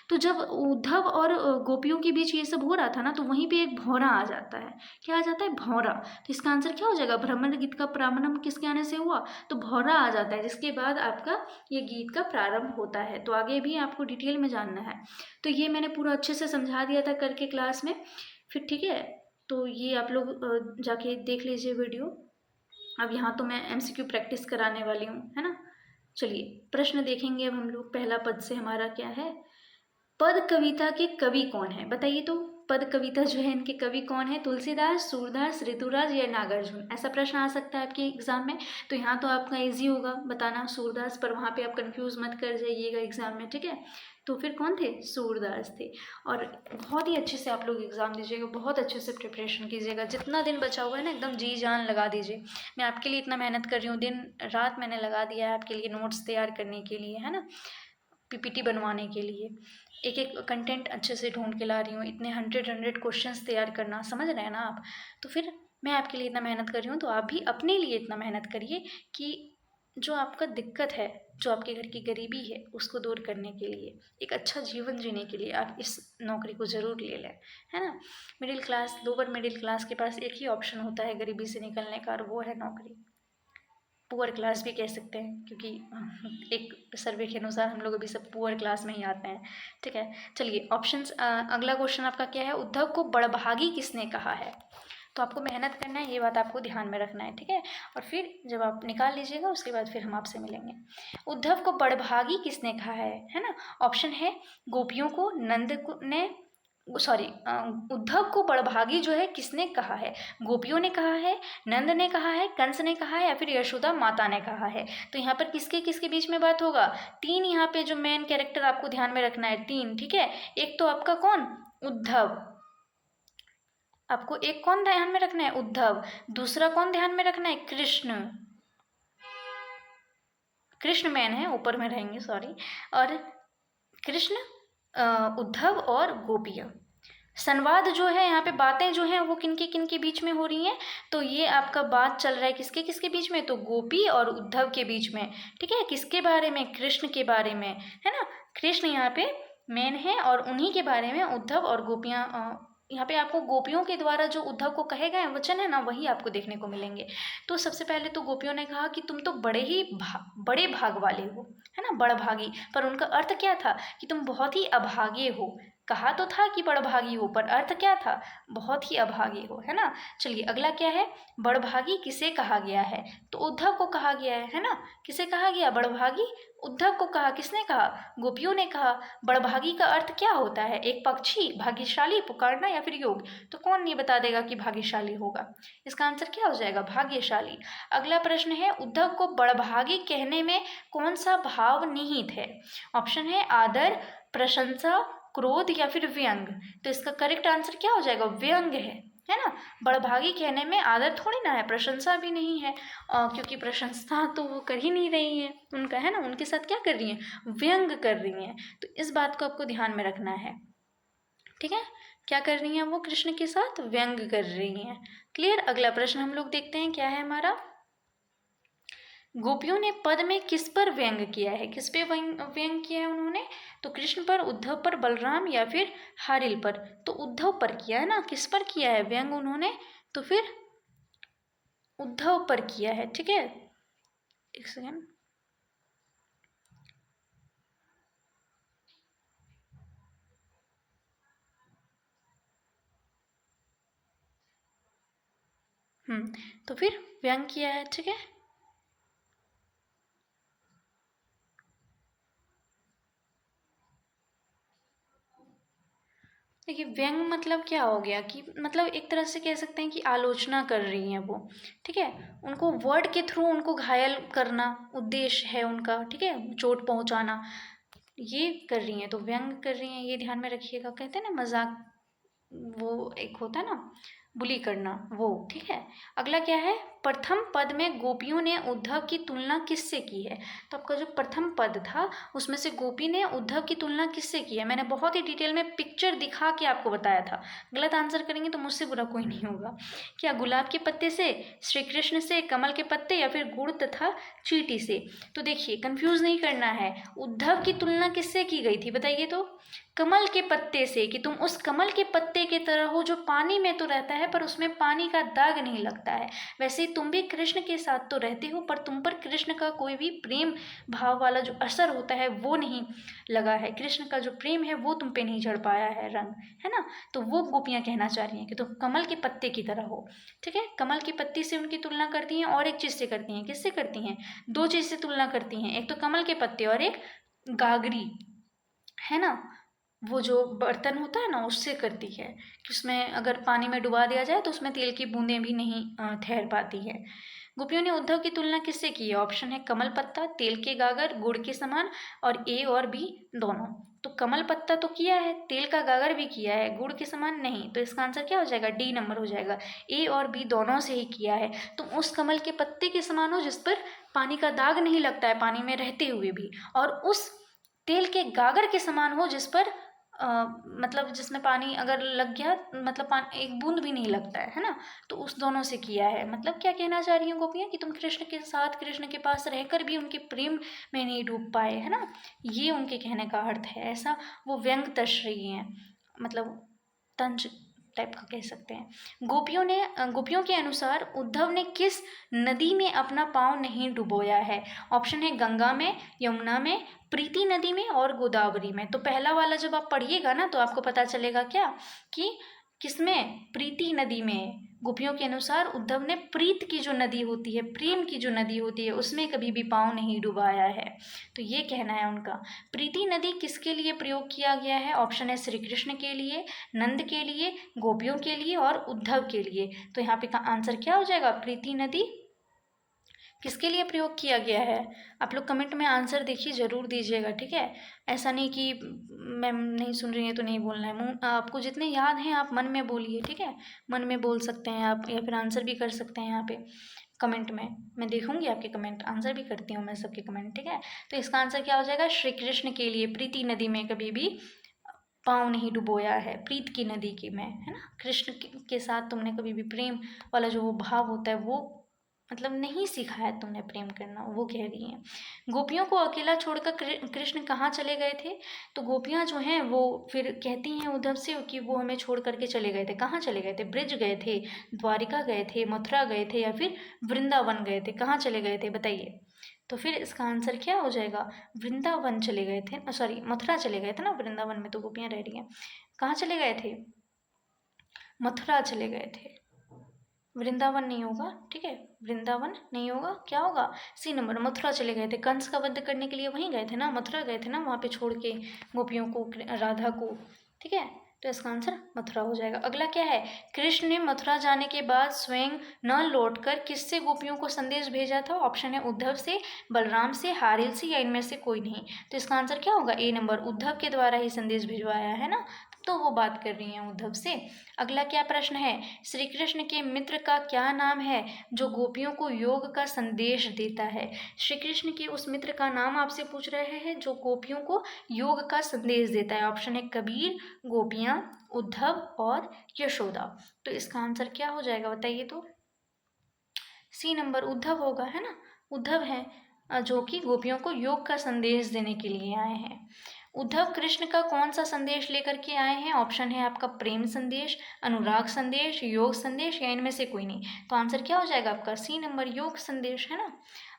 तो जब उद्धव और गोपियों के बीच ये सब हो रहा था ना, तो वहीं पे एक भौरा आ जाता है। क्या आ जाता है? भौरा। तो इसका आंसर क्या हो जाएगा? भ्रमर गीत का प्रारंभ किसके आने से हुआ? तो भौरा आ जाता है, जिसके बाद आपका ये गीत का प्रारंभ होता है। तो आगे भी आपको डिटेल में जानना है। तो ये मैंने पूरा अच्छे से समझा दिया था करके क्लास में, फिर ठीक है। तो ये आप लोग जाके देख लीजिए वीडियो। अब यहाँ तो मैं MCQ प्रैक्टिस कराने वाली हूँ, है ना। चलिए प्रश्न देखेंगे अब हम लोग। पहला पद से हमारा क्या है? पद कविता के कवि कौन है? बताइए तो। पद कविता जो है इनके कवि कौन है? तुलसीदास, सूरदास, ऋतुराज या नागार्जुन? ऐसा प्रश्न आ सकता है आपके एग्जाम में। तो यहाँ तो आपका इजी होगा बताना सूरदास, पर वहाँ पे आप कंफ्यूज मत कर जाइएगा एग्जाम में, ठीक है। तो फिर कौन थे? सूरदास थे। और बहुत ही अच्छे से आप लोग एग्ज़ाम दीजिएगा, बहुत अच्छे से प्रिपरेशन कीजिएगा। जितना दिन बचा हुआ है ना, एकदम जी जान लगा दीजिए। मैं आपके लिए इतना मेहनत कर रही हूँ, दिन रात मैंने लगा दिया है आपके लिए नोट्स तैयार करने के लिए, है ना, PPT बनवाने के लिए। एक एक कंटेंट अच्छे से ढूंढ के ला रही हूँ। इतने 100 क्वेश्चंस तैयार करना, समझ रहे हैं ना आप। तो फिर मैं आपके लिए इतना मेहनत कर रही हूँ, तो आप भी अपने लिए इतना मेहनत करिए कि जो आपका दिक्कत है, जो आपके घर की गरीबी है, उसको दूर करने के लिए, एक अच्छा जीवन जीने के लिए आप इस नौकरी को ज़रूर ले लें, है ना। Middle class, lower middle class के पास एक ही ऑप्शन होता है गरीबी से निकलने का, और वो है नौकरी। पुअर क्लास भी कह सकते हैं, क्योंकि एक सर्वे के अनुसार हम लोग अभी सब पुअर क्लास में ही आते हैं, ठीक है। चलिए ऑप्शंस, अगला क्वेश्चन आपका क्या है? उद्धव को बड़भागी किसने कहा है? तो आपको मेहनत करना है, ये बात आपको ध्यान में रखना है, ठीक है। और फिर जब आप निकाल लीजिएगा उसके बाद फिर हम आपसे मिलेंगे। उद्धव को बड़भागी किसने कहा है ना। ऑप्शन है, गोपियों को, नंद ने, सॉरी, उद्धव को बड़भागी जो है किसने कहा है? गोपियों ने कहा है, नंद ने कहा है, कंस ने कहा है, या फिर यशोदा माता ने कहा है? तो यहाँ पर किसके किसके बीच में बात होगा? तीन यहाँ पे जो मेन कैरेक्टर आपको ध्यान में रखना है, तीन, ठीक है। एक तो आपका कौन? उद्धव। आपको एक कौन ध्यान में रखना है? उद्धव। दूसरा कौन ध्यान में रखना है? कृष्ण। कृष्ण मैन है, ऊपर में रहेंगे, सॉरी। और कृष्ण, उद्धव और गोपियाँ। संवाद जो है यहाँ पे, बातें जो हैं वो किन के बीच में हो रही हैं? तो ये आपका बात चल रहा है किसके किसके बीच में? तो गोपी और उद्धव के बीच में, ठीक है। किसके बारे में? कृष्ण के बारे में, है ना। कृष्ण यहाँ पे मेन है, और उन्हीं के बारे में उद्धव और गोपियाँ। यहाँ पे आपको गोपियों के द्वारा जो उद्धव को कहे गए वचन है ना, वही आपको देखने को मिलेंगे। तो सबसे पहले तो गोपियों ने कहा कि तुम तो बड़े भाग वाले हो, है ना, बड़भागी। पर उनका अर्थ क्या था? कि तुम बहुत ही अभागे हो। कहा तो था कि बड़भागी हो, पर अर्थ क्या था? बहुत ही अभागे हो, है ना। चलिए अगला क्या है? बड़भागी किसे कहा गया है? तो उद्धव को कहा गया है ना। किसे कहा गया? बड़भागी। उद्धव को कहा, किसने कहा? गोपियों ने कहा। बड़भागी का अर्थ क्या होता है? एक पक्षी, भाग्यशाली, पुकारना, या फिर योग? तो कौन नहीं बता देगा कि भाग्यशाली होगा? इसका आंसर क्या हो जाएगा? भाग्यशाली। अगला प्रश्न है, उद्धव को बड़भागी कहने में कौन सा भाव निहित है? ऑप्शन है, आदर, प्रशंसा, क्रोध, या फिर व्यंग? तो इसका करेक्ट आंसर क्या हो जाएगा? व्यंग है ना। बड़भागी कहने में आदर थोड़ी ना है, प्रशंसा भी नहीं है, क्योंकि प्रशंसा तो वो कर ही नहीं रही है उनका, है ना। उनके साथ क्या कर रही हैं? व्यंग कर रही हैं। तो इस बात को आपको ध्यान में रखना है, ठीक है। क्या कर रही हैं वो? कृष्ण के साथ व्यंग कर रही हैं। क्लियर। अगला प्रश्न हम लोग देखते हैं क्या है हमारा। गोपियों ने पद में किस पर व्यंग किया है? किस पे व्यंग किया है उन्होंने? तो कृष्ण पर, उद्धव पर, बलराम, या फिर हारिल पर? तो उद्धव पर किया है ना। किस पर किया है व्यंग उन्होंने? तो फिर उद्धव पर किया है, ठीक है। एक सेकेंड। तो फिर व्यंग किया है, ठीक है। देखिए व्यंग मतलब क्या हो गया कि मतलब एक तरह से कह सकते हैं कि आलोचना कर रही हैं वो, ठीक है। उनको वर्ड के थ्रू उनको घायल करना उद्देश्य है उनका, ठीक है, चोट पहुंचाना, ये कर रही हैं। तो व्यंग कर रही हैं, ये ध्यान में रखिएगा। कहते हैं ना मजाक, वो एक होता है ना बुली करना, वो, ठीक है। अगला क्या है? प्रथम पद में गोपियों ने उद्धव की तुलना किससे की है? तो आपका जो प्रथम पद था उसमें से गोपी ने उद्धव की तुलना किससे की है? मैंने बहुत ही डिटेल में पिक्चर दिखा के आपको बताया था। गलत आंसर करेंगे तो मुझसे बुरा कोई नहीं होगा। क्या गुलाब के पत्ते से, श्री कृष्ण से, कमल के पत्ते या फिर गुड़ तथा चींटी से? तो देखिए कंफ्यूज नहीं करना है, उद्धव की तुलना किससे की गई थी बताइए तो? कमल के पत्ते से, कि तुम उस कमल के पत्ते की तरह हो जो पानी में तो रहता है पर उसमें पानी का दाग नहीं लगता है। वैसे ही तुम भी कृष्ण के साथ तो रहते हो पर तुम पर कृष्ण का कोई भी प्रेम भाव वाला जो असर होता है वो नहीं लगा है। कृष्ण का जो प्रेम है वो तुम पे नहीं चढ़ पाया है रंग, है ना? तो वो गोपियाँ कहना चाह रही हैं कि तुम कमल के पत्ते की तरह हो। ठीक है, कमल की पत्ती से उनकी तुलना करती हैं और एक चीज़ से करती हैं। किससे करती हैं? दो चीज़ से तुलना करती हैं, एक तो कमल के पत्ते और एक गागरी, है ना? वो जो बर्तन होता है ना उससे करती है कि उसमें अगर पानी में डुबा दिया जाए तो उसमें तेल की बूंदें भी नहीं ठहर पाती है। गोपियों ने उद्धव की तुलना किससे की है? ऑप्शन है कमल पत्ता, तेल के गागर, गुड़ के समान, और ए और बी दोनों। तो कमल पत्ता तो किया है, तेल का गागर भी किया है, गुड़ के समान नहीं। तो इसका आंसर क्या हो जाएगा? डी नंबर हो जाएगा। ए और बी दोनों से ही किया है। तुम उस कमल के पत्ते के समान हो जिस पर पानी का दाग नहीं लगता है पानी में रहते हुए भी, और उस तेल के गागर के समान हो जिस पर मतलब जिसमें पानी अगर लग गया मतलब पानी एक बूंद भी नहीं लगता है ना? तो उस दोनों से किया है। मतलब क्या कहना चाह रही हूँ गोपियाँ कि तुम कृष्ण के साथ, कृष्ण के पास रहकर भी उनके प्रेम में नहीं डूब पाए, है ना? ये उनके कहने का अर्थ है। ऐसा वो व्यंग तश रही हैं, मतलब तंज टाइप का कह सकते हैं। गोपियों के अनुसार उद्धव ने किस नदी में अपना पाँव नहीं डुबोया है? ऑप्शन है गंगा में, यमुना में, प्रीति नदी में और गोदावरी में। तो पहला वाला जब आप पढ़िएगा ना तो आपको पता चलेगा क्या कि किसमें? प्रीति नदी में। गोपियों के अनुसार उद्धव ने प्रीत की जो नदी होती है, प्रेम की जो नदी होती है, उसमें कभी भी पाँव नहीं डुबाया है। तो ये कहना है उनका। प्रीति नदी किसके लिए प्रयोग किया गया है? ऑप्शन है श्री कृष्ण के लिए, नंद के लिए, गोपियों के लिए और उद्धव के लिए। तो यहाँ पे का आंसर क्या हो जाएगा? प्रीति नदी किसके लिए प्रयोग किया गया है? आप लोग कमेंट में आंसर देखिए, ज़रूर दीजिएगा, ठीक है? ऐसा नहीं कि मैम नहीं सुन रही है तो नहीं बोलना है। मुँह आपको जितने याद हैं आप मन में बोलिए, ठीक है? मन में बोल सकते हैं आप, या फिर आंसर भी कर सकते हैं यहाँ पे कमेंट में। मैं देखूंगी आपके कमेंट, आंसर भी करती हूँ मैं सबके कमेंट, ठीक है? तो इसका आंसर क्या हो जाएगा? श्री कृष्ण के लिए प्रीति नदी में कभी भी पाँव नहीं डुबोया है, प्रीत की नदी की में, है ना? कृष्ण के साथ तुमने कभी भी प्रेम वाला जो वो भाव होता है वो मतलब नहीं सीखा है तुमने प्रेम करना, वो कह रही हैं। गोपियों को अकेला छोड़कर कृष्ण कहाँ चले गए थे? तो गोपियाँ जो हैं वो फिर कहती हैं उद्धव से कि वो हमें छोड़ करके चले गए थे। कहाँ चले गए थे? ब्रिज गए थे, द्वारिका गए थे, मथुरा गए थे या फिर वृंदावन गए थे? कहाँ चले गए थे बताइए? तो फिर इसका आंसर क्या हो जाएगा? वृंदावन चले गए थे, सॉरी मथुरा चले गए थे ना, वृंदावन में तो गोपियाँ रह रही हैं। कहाँ चले गए थे? मथुरा चले गए थे, वृंदावन नहीं होगा, ठीक है? वृंदावन नहीं होगा, क्या होगा? सी नंबर, मथुरा चले गए थे। कंस का वध करने के लिए वहीं गए थे ना, मथुरा गए थे ना, वहाँ पे छोड़ के गोपियों को, राधा को, ठीक है? तो इसका आंसर मथुरा हो जाएगा। अगला क्या है? कृष्ण ने मथुरा जाने के बाद स्वयं न लौटकर किससे गोपियों को संदेश भेजा था? ऑप्शन है उद्धव से, बलराम से, हारिल से या इनमें से कोई नहीं। तो इसका आंसर क्या होगा? ए नंबर, उद्धव के द्वारा ही संदेश भिजवाया है ना, तो वो बात कर रही हैं उद्धव से। अगला क्या प्रश्न है? श्री कृष्ण के मित्र का क्या नाम है जो गोपियों को योग का संदेश देता है? श्री कृष्ण के उस मित्र का नाम आपसे पूछ रहे हैं जो गोपियों को योग का संदेश देता है। ऑप्शन है कबीर, गोपियाँ, उद्धव और यशोदा। तो इसका आंसर क्या हो जाएगा बताइए तो? सी नंबर, उद्धव होगा, है ना? उद्धव है जो कि गोपियों को योग का संदेश देने के लिए आए हैं। उद्धव कृष्ण का कौन सा संदेश लेकर के आए हैं? ऑप्शन है आपका प्रेम संदेश, अनुराग संदेश, योग संदेश या इनमें से कोई नहीं। तो आंसर क्या हो जाएगा आपका? सी नंबर, योग संदेश, है ना?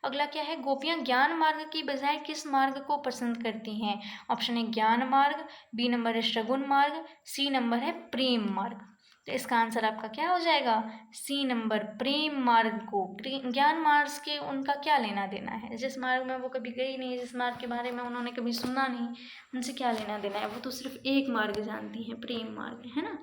अगला क्या है? गोपियाँ ज्ञान मार्ग की बजाय किस मार्ग को पसंद करती हैं? ऑप्शन है ज्ञान मार्ग, बी नंबर है शगुन मार्ग, सी नंबर है प्रेम मार्ग। तो इसका आंसर आपका क्या हो जाएगा? सी नंबर, प्रेम मार्ग को। ज्ञान मार्ग के उनका क्या लेना देना है? जिस मार्ग में वो कभी गई नहीं, जिस मार्ग के बारे में उन्होंने कभी सुना नहीं, उनसे क्या लेना देना है? वो तो सिर्फ एक मार्ग जानती हैं, प्रेम मार्ग, है ना?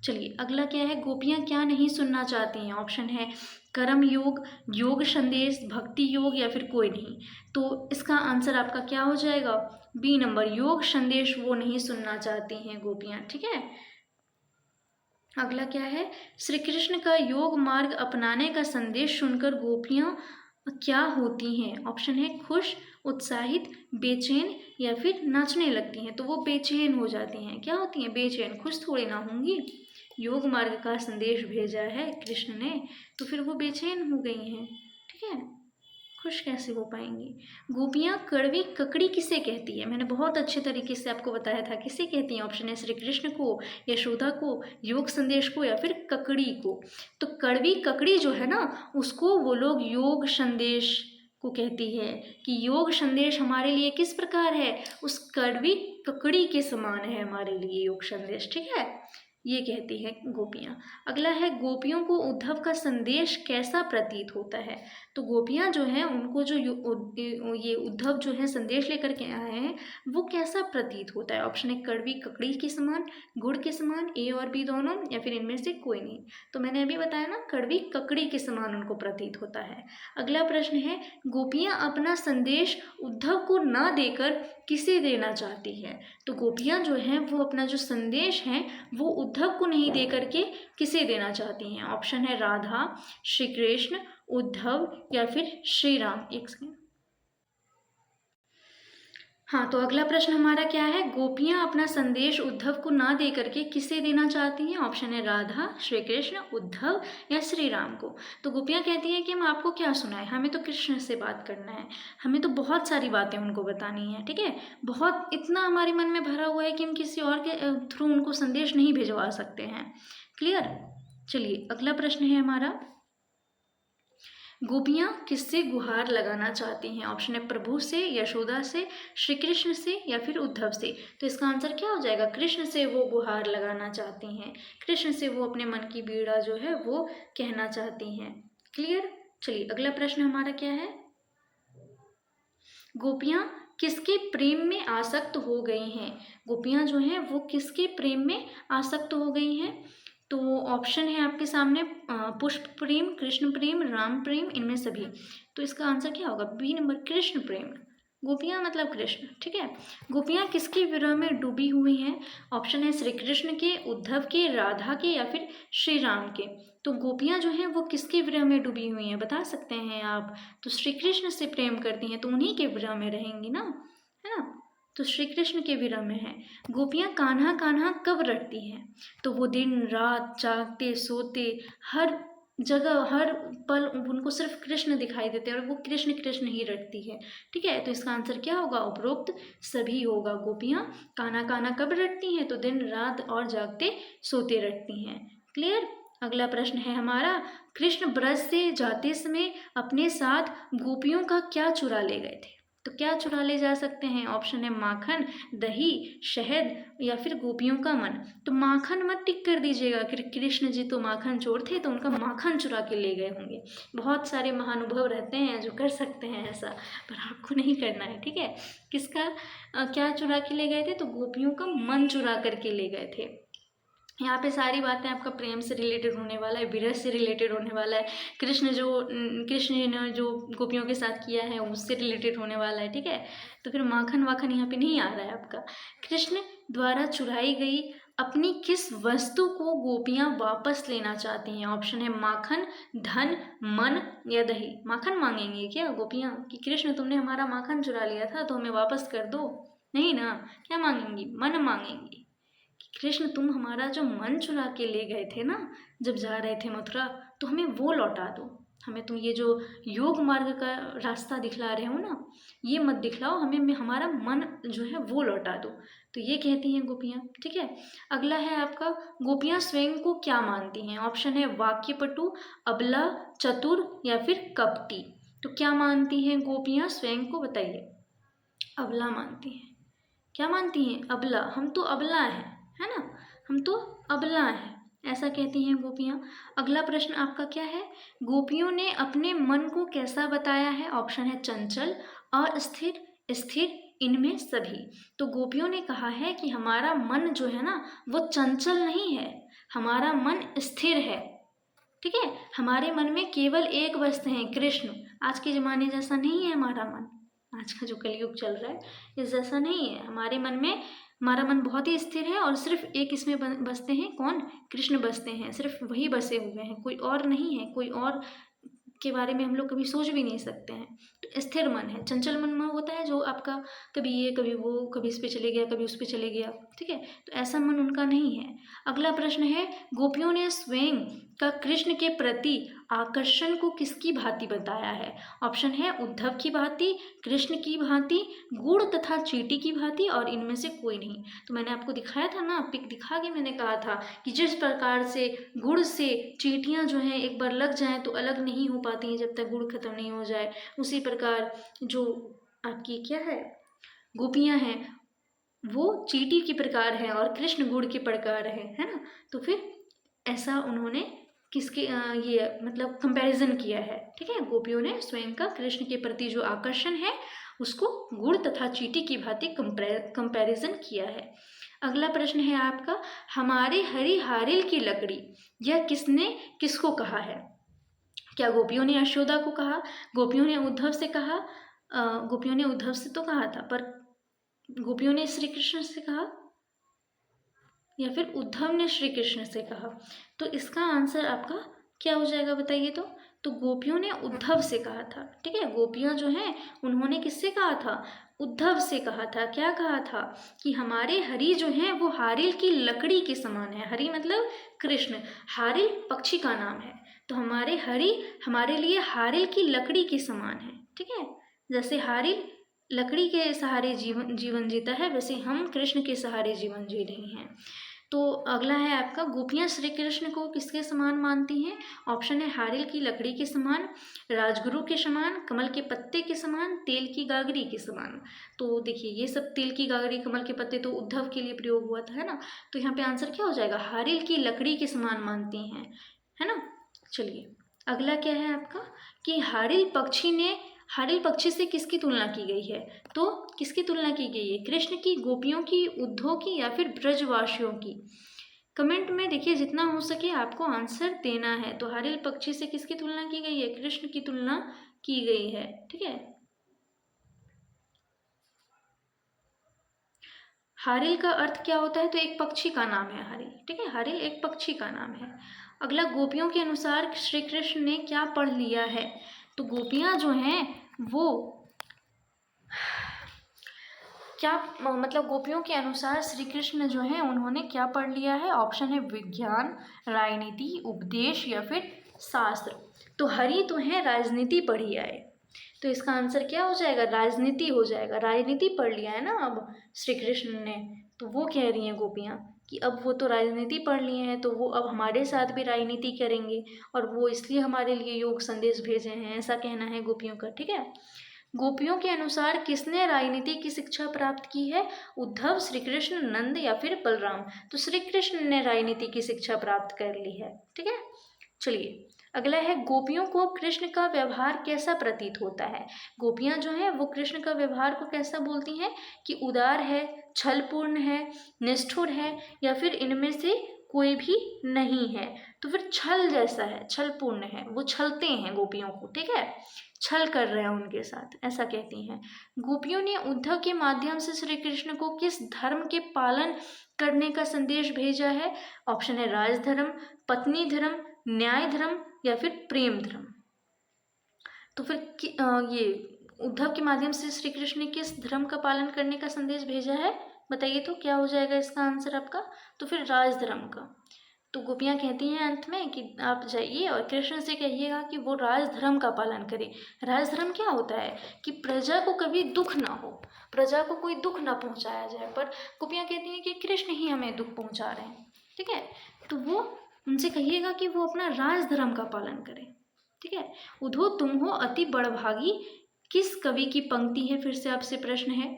चलिए अगला क्या है? गोपियाँ क्या नहीं सुनना चाहती हैं? ऑप्शन है कर्म योग, योग संदेश, भक्ति योग या फिर कोई नहीं। तो इसका आंसर आपका क्या हो जाएगा? बी नंबर, योग संदेश वो नहीं सुनना चाहती हैं गोपियाँ, ठीक है? अगला क्या है, श्री कृष्ण का योग मार्ग अपनाने का संदेश सुनकर गोपियाँ क्या होती हैं? ऑप्शन है खुश, उत्साहित, बेचैन या फिर नाचने लगती हैं। तो वो बेचैन हो जाती हैं। क्या होती हैं? बेचैन। खुश थोड़ी ना होंगी। योग मार्ग का संदेश भेजा है कृष्ण ने, तो फिर वो बेचैन हो गई हैं। ठीक है, खुश कैसे हो पाएंगी? गोपियाँ कड़वी ककड़ी किसे कहती है? मैंने बहुत अच्छे तरीके से आपको बताया था किसे कहती हैं। ऑप्शन है श्री कृष्ण को, यशोदा को, योग संदेश को या फिर ककड़ी को। तो कड़वी ककड़ी जो है ना, उसको वो लोग योग संदेश को कहती है कि योग संदेश हमारे लिए किस प्रकार है, उस कड़वी ककड़ी के समान है हमारे लिए योग संदेश। ठीक है, ये कहती है गोपियाँ। अगला है, गोपियों को उद्धव का संदेश कैसा प्रतीत होता है? तो गोपियाँ जो हैं उनको जो ये उद्धव जो है संदेश लेकर के आए हैं, वो कैसा प्रतीत होता है? ऑप्शन है कड़वी ककड़ी के समान, गुड़ के समान, ए और बी दोनों, या फिर इनमें से कोई नहीं। तो मैंने अभी बताया ना, कड़वी ककड़ी के समान उनको प्रतीत होता है। अगला प्रश्न है, गोपियाँ अपना संदेश उद्धव को ना देकर किसे देना चाहती है? तो गोपियाँ जो हैं वो अपना जो संदेश है वो उद्धव को नहीं दे करके किसे देना चाहती हैं? ऑप्शन है राधा, श्री कृष्ण, उद्धव या फिर श्री राम। एक सेकंड। हाँ, तो अगला प्रश्न हमारा क्या है, गोपियाँ अपना संदेश उद्धव को ना दे करके किसे देना चाहती हैं? ऑप्शन है राधा, श्री कृष्ण, उद्धव या श्री राम को। तो गोपियाँ कहती हैं कि हम आपको क्या सुनाएं, हमें तो कृष्ण से बात करना है, हमें तो बहुत सारी बातें उनको बतानी है। ठीक है, बहुत इतना हमारे मन में भरा हुआ है कि हम किसी और के थ्रू उनको संदेश नहीं भिजवा सकते हैं। क्लियर? चलिए, अगला प्रश्न है हमारा, गोपियाँ किससे गुहार लगाना चाहती हैं? ऑप्शन है प्रभु से, यशोदा से, श्री कृष्ण से या फिर उद्धव से। तो इसका आंसर क्या हो जाएगा? कृष्ण से वो गुहार लगाना चाहती हैं, कृष्ण से वो अपने मन की पीड़ा जो है वो कहना चाहती हैं। क्लियर? चलिए, अगला प्रश्न हमारा क्या है, गोपियाँ किसके प्रेम में आसक्त हो गई हैं? गोपियाँ जो हैं वो किसके प्रेम में आसक्त हो गई हैं? तो ऑप्शन है आपके सामने, पुष्प प्रेम, कृष्ण प्रेम, राम प्रेम, इनमें सभी। तो इसका आंसर क्या होगा? बी नंबर, कृष्ण प्रेम। गोपियाँ मतलब कृष्ण। ठीक है, गोपियाँ किसके विरह में डूबी हुई हैं? ऑप्शन है श्री कृष्ण के, उद्धव के, राधा के या फिर श्री राम के। तो गोपियाँ जो हैं वो किसके विरह में डूबी हुई हैं, बता सकते हैं आप? तो श्री कृष्ण से प्रेम करती हैं तो उन्हीं के विरह में रहेंगी ना, है ना? तो श्री कृष्ण के विरह में है। गोपियाँ कान्हा कान्हा कब रटती हैं? तो वो दिन रात जागते सोते हर जगह हर पल उनको सिर्फ कृष्ण दिखाई देते हैं और वो कृष्ण कृष्ण ही रटती है। ठीक है, तो इसका आंसर क्या होगा? उपरोक्त सभी होगा। गोपियाँ कान्हा कान्हा कब रटती हैं? तो दिन रात और जागते सोते रटती हैं। क्लियर? अगला प्रश्न है हमारा, कृष्ण ब्रज से जाते समय अपने साथ गोपियों का क्या चुरा ले गए थे? तो क्या चुरा ले जा सकते हैं? ऑप्शन है माखन, दही, शहद या फिर गोपियों का मन। तो माखन मत टिक कर दीजिएगा कि कृष्ण जी तो माखन चोर थे तो उनका माखन चुरा के ले गए होंगे। बहुत सारे महानुभव रहते हैं जो कर सकते हैं ऐसा, पर आपको नहीं करना है। ठीक है, किसका क्या चुरा के ले गए थे? तो गोपियों का मन चुरा करके ले गए थे। यहाँ पे सारी बातें आपका प्रेम से रिलेटेड होने वाला है, विरह से रिलेटेड होने वाला है, कृष्ण ने जो गोपियों के साथ किया है उससे रिलेटेड होने वाला है। ठीक है, तो फिर माखन वाखन यहाँ पे नहीं आ रहा है आपका। कृष्ण द्वारा चुराई गई अपनी किस वस्तु को गोपियाँ वापस लेना चाहती हैं? ऑप्शन है माखन, धन, मन या दही। माखन मांगेंगे क्या गोपियाँ कि कृष्ण तुमने हमारा माखन चुरा लिया था तो हमें वापस कर दो? नहीं ना, क्या मांगेंगी? मन मांगेंगी। कृष्ण तुम हमारा जो मन चुरा के ले गए थे ना जब जा रहे थे मथुरा, तो हमें वो लौटा दो। हमें तुम ये जो योग मार्ग का रास्ता दिखला रहे हो ना, ये मत दिखलाओ हमें, हमारा मन जो है वो लौटा दो। तो ये कहती हैं गोपियाँ। ठीक है, अगला है आपका, गोपियाँ स्वयं को क्या मानती हैं? ऑप्शन है वाक्यपटु, अबला, चतुर या फिर कपटी। तो क्या मानती हैं गोपियाँ स्वयं को, बताइए? अबला मानती हैं। क्या मानती हैं? अबला। हम तो अबला हैं, है ना, हम तो अबला हैं, ऐसा कहती हैं गोपियाँ। अगला प्रश्न आपका क्या है, गोपियों ने अपने मन को कैसा बताया है? ऑप्शन है चंचल, अस्थिर, स्थिर, इनमें सभी। तो गोपियों ने कहा है कि हमारा मन जो है ना वो चंचल नहीं है, हमारा मन स्थिर है। ठीक है, हमारे मन में केवल एक वस्तु है, कृष्ण। आज के ज़माने जैसा नहीं है हमारा मन, आज का जो कलयुग चल रहा है इस जैसा नहीं है। हमारे मन में, हमारा मन बहुत ही स्थिर है और सिर्फ एक इसमें बसते हैं, कौन? कृष्ण बसते हैं, सिर्फ वही बसे हुए हैं, कोई और नहीं है। कोई और के बारे में हम लोग कभी सोच भी नहीं सकते हैं। तो स्थिर मन है। चंचल मन में होता है जो आपका कभी ये कभी वो, कभी इस पे चले गया कभी उस पे चले गया, ठीक है। तो ऐसा मन उनका नहीं है। अगला प्रश्न है, गोपियों ने स्वयं का कृष्ण के प्रति आकर्षण को किसकी भांति बताया है? ऑप्शन है उद्धव की भांति, कृष्ण की भांति, गुड़ तथा चींटी की भांति और इनमें से कोई नहीं। तो मैंने आपको दिखाया था ना, पिक दिखा के मैंने कहा था कि जिस प्रकार से गुड़ से चींटियाँ जो हैं एक बार लग जाएं तो अलग नहीं हो पाती हैं जब तक गुड़ खत्म नहीं हो जाए, उसी प्रकार जो आपकी क्या है, गोपियाँ हैं वो चींटी की प्रकार है और कृष्ण गुड़ के प्रकार है ना। तो फिर ऐसा उन्होंने किसके ये मतलब कंपैरिजन किया है, ठीक है। गोपियों ने स्वयं का कृष्ण के प्रति जो आकर्षण है उसको गुड़ तथा चींटी की भांति कंपैरिजन किया है। अगला प्रश्न है आपका, हमारे हरी हारिल की लकड़ी, यह किसने किसको कहा है? क्या गोपियों ने यशोदा को कहा, गोपियों ने उद्धव से कहा? गोपियों ने उद्धव से तो कहा था, पर गोपियों ने श्री कृष्ण से कहा या फिर उद्धव ने श्री कृष्ण से कहा? तो इसका आंसर आपका क्या हो जाएगा बताइए। तो गोपियों ने उद्धव से कहा था, ठीक है। गोपियां जो हैं उन्होंने किससे कहा था? उद्धव से कहा था। क्या कहा था? कि हमारे हरि जो हैं वो हारिल की लकड़ी के समान है। हरि मतलब कृष्ण, हारिल पक्षी का नाम है। तो हमारे हरि हमारे लिए हारिल की लकड़ी के समान है, ठीक है। जैसे हारिल लकड़ी के सहारे जीवन जीता है, वैसे हम कृष्ण के सहारे जीवन जी रहे हैं। तो अगला है आपका, गोपियाँ श्री कृष्ण को किसके समान मानती हैं? ऑप्शन है हारिल की लकड़ी के समान, राजगुरु के समान, कमल के पत्ते के समान, तेल की गागरी के समान। तो देखिए ये सब तेल की गागरी कमल के पत्ते तो उद्धव के लिए प्रयोग हुआ था, है ना। तो यहाँ पे आंसर क्या हो जाएगा? हारिल की लकड़ी के समान मानती हैं, है ना। चलिए अगला क्या है आपका, कि हारिल पक्षी से किसकी तुलना की गई है? तो किसकी तुलना की गई है? कृष्ण की, गोपियों की, उद्धव की या फिर ब्रजवासियों की? कमेंट में देखिए जितना हो सके आपको आंसर देना है। तो हारिल पक्षी से किसकी तुलना की गई है? कृष्ण की तुलना की गई है, ठीक है। हारिल का अर्थ क्या होता है? तो एक पक्षी का नाम है हारिल, ठीक है। हारिल एक पक्षी का नाम है। अगला, गोपियों के अनुसार श्री कृष्ण ने क्या पढ़ लिया है? तो गोपियां जो हैं वो क्या मतलब गोपियों के अनुसार श्री कृष्ण जो है उन्होंने क्या पढ़ लिया है? ऑप्शन है विज्ञान, राजनीति, उपदेश या फिर शास्त्र। तो हरि तो है राजनीति पढ़ी आए, तो इसका आंसर क्या हो जाएगा? राजनीति हो जाएगा। राजनीति पढ़ लिया है ना अब श्री कृष्ण ने, तो वो कह रही हैं गोपियाँ कि अब वो तो राजनीति पढ़ लिए हैं तो वो अब हमारे साथ भी राजनीति करेंगे और वो इसलिए हमारे लिए योग संदेश भेजे हैं, ऐसा कहना है गोपियों का, ठीक है। गोपियों के अनुसार किसने राजनीति की शिक्षा प्राप्त की है? उद्धव, श्री कृष्ण, नंद या फिर बलराम? तो श्री कृष्ण ने राजनीति की शिक्षा प्राप्त कर ली है, ठीक है। चलिए अगला है, गोपियों को कृष्ण का व्यवहार कैसा प्रतीत होता है? गोपियां जो हैं वो कृष्ण का व्यवहार को कैसा बोलती हैं? कि उदार है, छलपूर्ण है, निष्ठुर है या फिर इनमें से कोई भी नहीं है? तो फिर छल जैसा है, छलपूर्ण है, वो छलते हैं गोपियों को, ठीक है, छल कर रहे हैं उनके साथ, ऐसा कहती हैं। गोपियों ने उद्धव के माध्यम से श्री कृष्ण को किस धर्म के पालन करने का संदेश भेजा है? ऑप्शन है राजधर्म, पत्नी धर्म, न्याय धर्म या फिर प्रेम धर्म। तो फिर ये उद्धव के माध्यम से श्री कृष्ण ने किस धर्म का पालन करने का संदेश भेजा है? बताइए तो क्या हो जाएगा इसका आंसर आपका? तो फिर राजधर्म का। तो गोपियाँ कहती हैं अंत में कि आप जाइए और कृष्ण से कहिएगा कि वो राजधर्म का पालन करे। राजधर्म क्या होता है? कि प्रजा को कभी दुख ना हो, प्रजा को कोई दुख ना पहुंचाया जाए, पर गोपियाँ कहती हैं कि कृष्ण ही हमें दुख पहुंचा रहे हैं, ठीक है। तो वो उनसे कहिएगा कि वो अपना राजधर्म का पालन करें, ठीक है। उधो तुम हो अति बड़भागी किस कवि की पंक्ति है? फिर से आपसे प्रश्न है,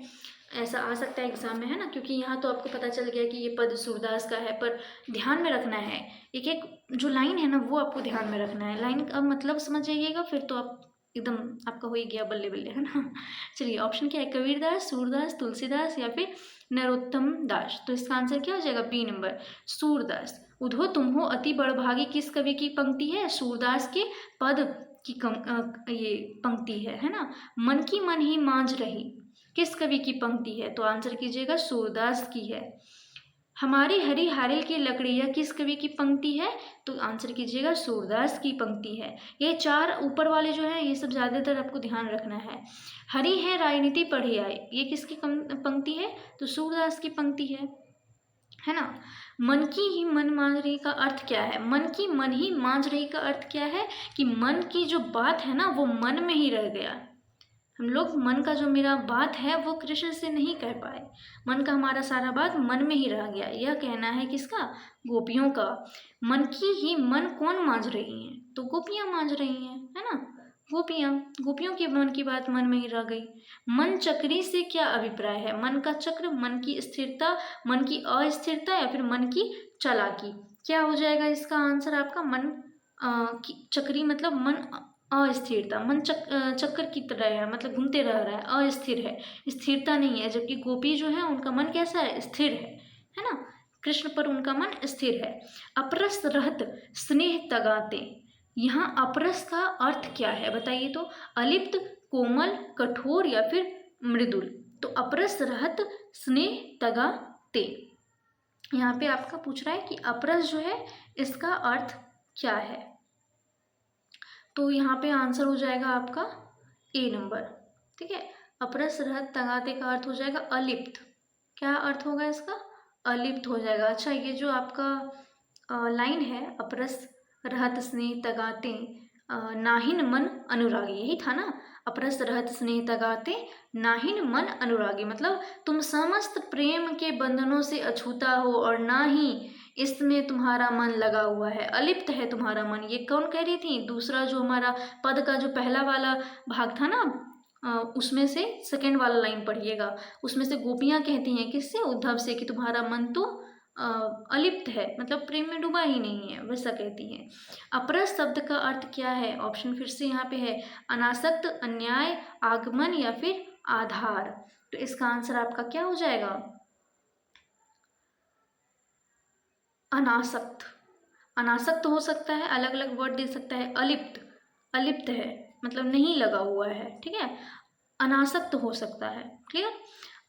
ऐसा आ सकता है एग्जाम में, है ना, क्योंकि यहाँ तो आपको पता चल गया कि ये पद सूरदास का है, पर ध्यान में रखना है एक एक जो लाइन है ना वो आपको ध्यान में रखना है। लाइन का मतलब समझ जाइएगा फिर तो आप एकदम आपका हो ही गया बल्ले बल्ले, है ना। चलिए ऑप्शन क्या है? कबीरदास, सूरदास, तुलसीदास या फिर नरोत्तम दास? तो इसका आंसर क्या हो जाएगा? B number, Surdas. उधो तुम हो अति बड़भागी किस कवि की पंक्ति है? सूरदास के पद ये पंक्ति है ना। मन की मन ही मांझ रही, किस कवि की पंक्ति है? तो आंसर कीजिएगा सूरदास की है। हमारी हरी हारिल की लकड़ियाँ किस कवि की पंक्ति है? तो आंसर कीजिएगा सूरदास की पंक्ति है। ये चार ऊपर वाले जो है ये सब ज़्यादातर आपको ध्यान रखना है। हरी है राजनीति पढ़ी आए, ये किसकी पंक्ति है? तो सूरदास की पंक्ति है ना। मन की ही मन मांझ रही का अर्थ क्या है? मन की मन ही मांझ रही का अर्थ क्या है? कि मन की जो बात है ना वो मन में ही रह गया। हम लोग मन का जो मेरा बात है वो कृष्ण से नहीं कह पाए, मन का हमारा सारा बात मन में ही रह गया। यह कहना है किसका? गोपियों का। मन की ही मन कौन मांझ रही हैं? तो गोपियां मांझ रही हैं, है ना। गोपियों के मन की बात मन में ही रह गई। मन चक्री से क्या अभिप्राय है? मन का चक्र, मन की स्थिरता, मन की अस्थिरता या फिर मन की चालाकी, क्या हो जाएगा इसका आंसर आपका? मन चक्री मतलब मन अस्थिरता, मन चक्कर की तरह है, मतलब घूमते रह रहा है, अस्थिर है, स्थिरता नहीं है। जबकि गोपी जो है उनका मन कैसा है? स्थिर है ना। कृष्ण पर उनका मन स्थिर है। अपरस रहत स्नेह तगाते, यहाँ अपरस का अर्थ क्या है बताइए तो? अलिप्त, कोमल, कठोर या फिर मृदुल। तो अपरस रहत स्नेह तगाते, यहाँ पे आपका पूछ रहा है कि अपरस जो है इसका अर्थ क्या है? तो यहाँ पे आंसर हो जाएगा आपका ए नंबर, ठीक है। अपरस रहत तगाते का अर्थ हो जाएगा अलिप्त। क्या अर्थ होगा इसका? अलिप्त हो जाएगा। अच्छा, ये जो आपका लाइन है, अपरस रहत स्नेह तगाते नाहिन मन अनुरागी, यही था ना। अपरस रहत स्नेह तगाते नाहिन मन अनुरागी, मतलब तुम समस्त प्रेम के बंधनों से अछूता हो और ना ही इसमें तुम्हारा मन लगा हुआ है, अलिप्त है तुम्हारा मन। ये कौन कह रही थी? दूसरा जो हमारा पद का जो पहला वाला भाग था ना, उसमें से सेकंड वाला लाइन पढ़िएगा। उसमें से गोपियां कहती हैं किससे? उद्धव से, कि तुम्हारा मन तो अलिप्त है, मतलब प्रेम में डूबा ही नहीं है, वैसा कहती हैं। अपरस शब्द का अर्थ क्या है? ऑप्शन फिर से यहाँ पे है, अनासक्त, अन्याय, आगमन या फिर आधार। तो इसका आंसर आपका क्या हो जाएगा? अनासक्त। अनासक्त हो सकता है, अलग अलग वर्ड दे सकता है। अलिप्त, अलिप्त है मतलब नहीं लगा हुआ है, ठीक है। अनासक्त हो सकता है, क्लियर।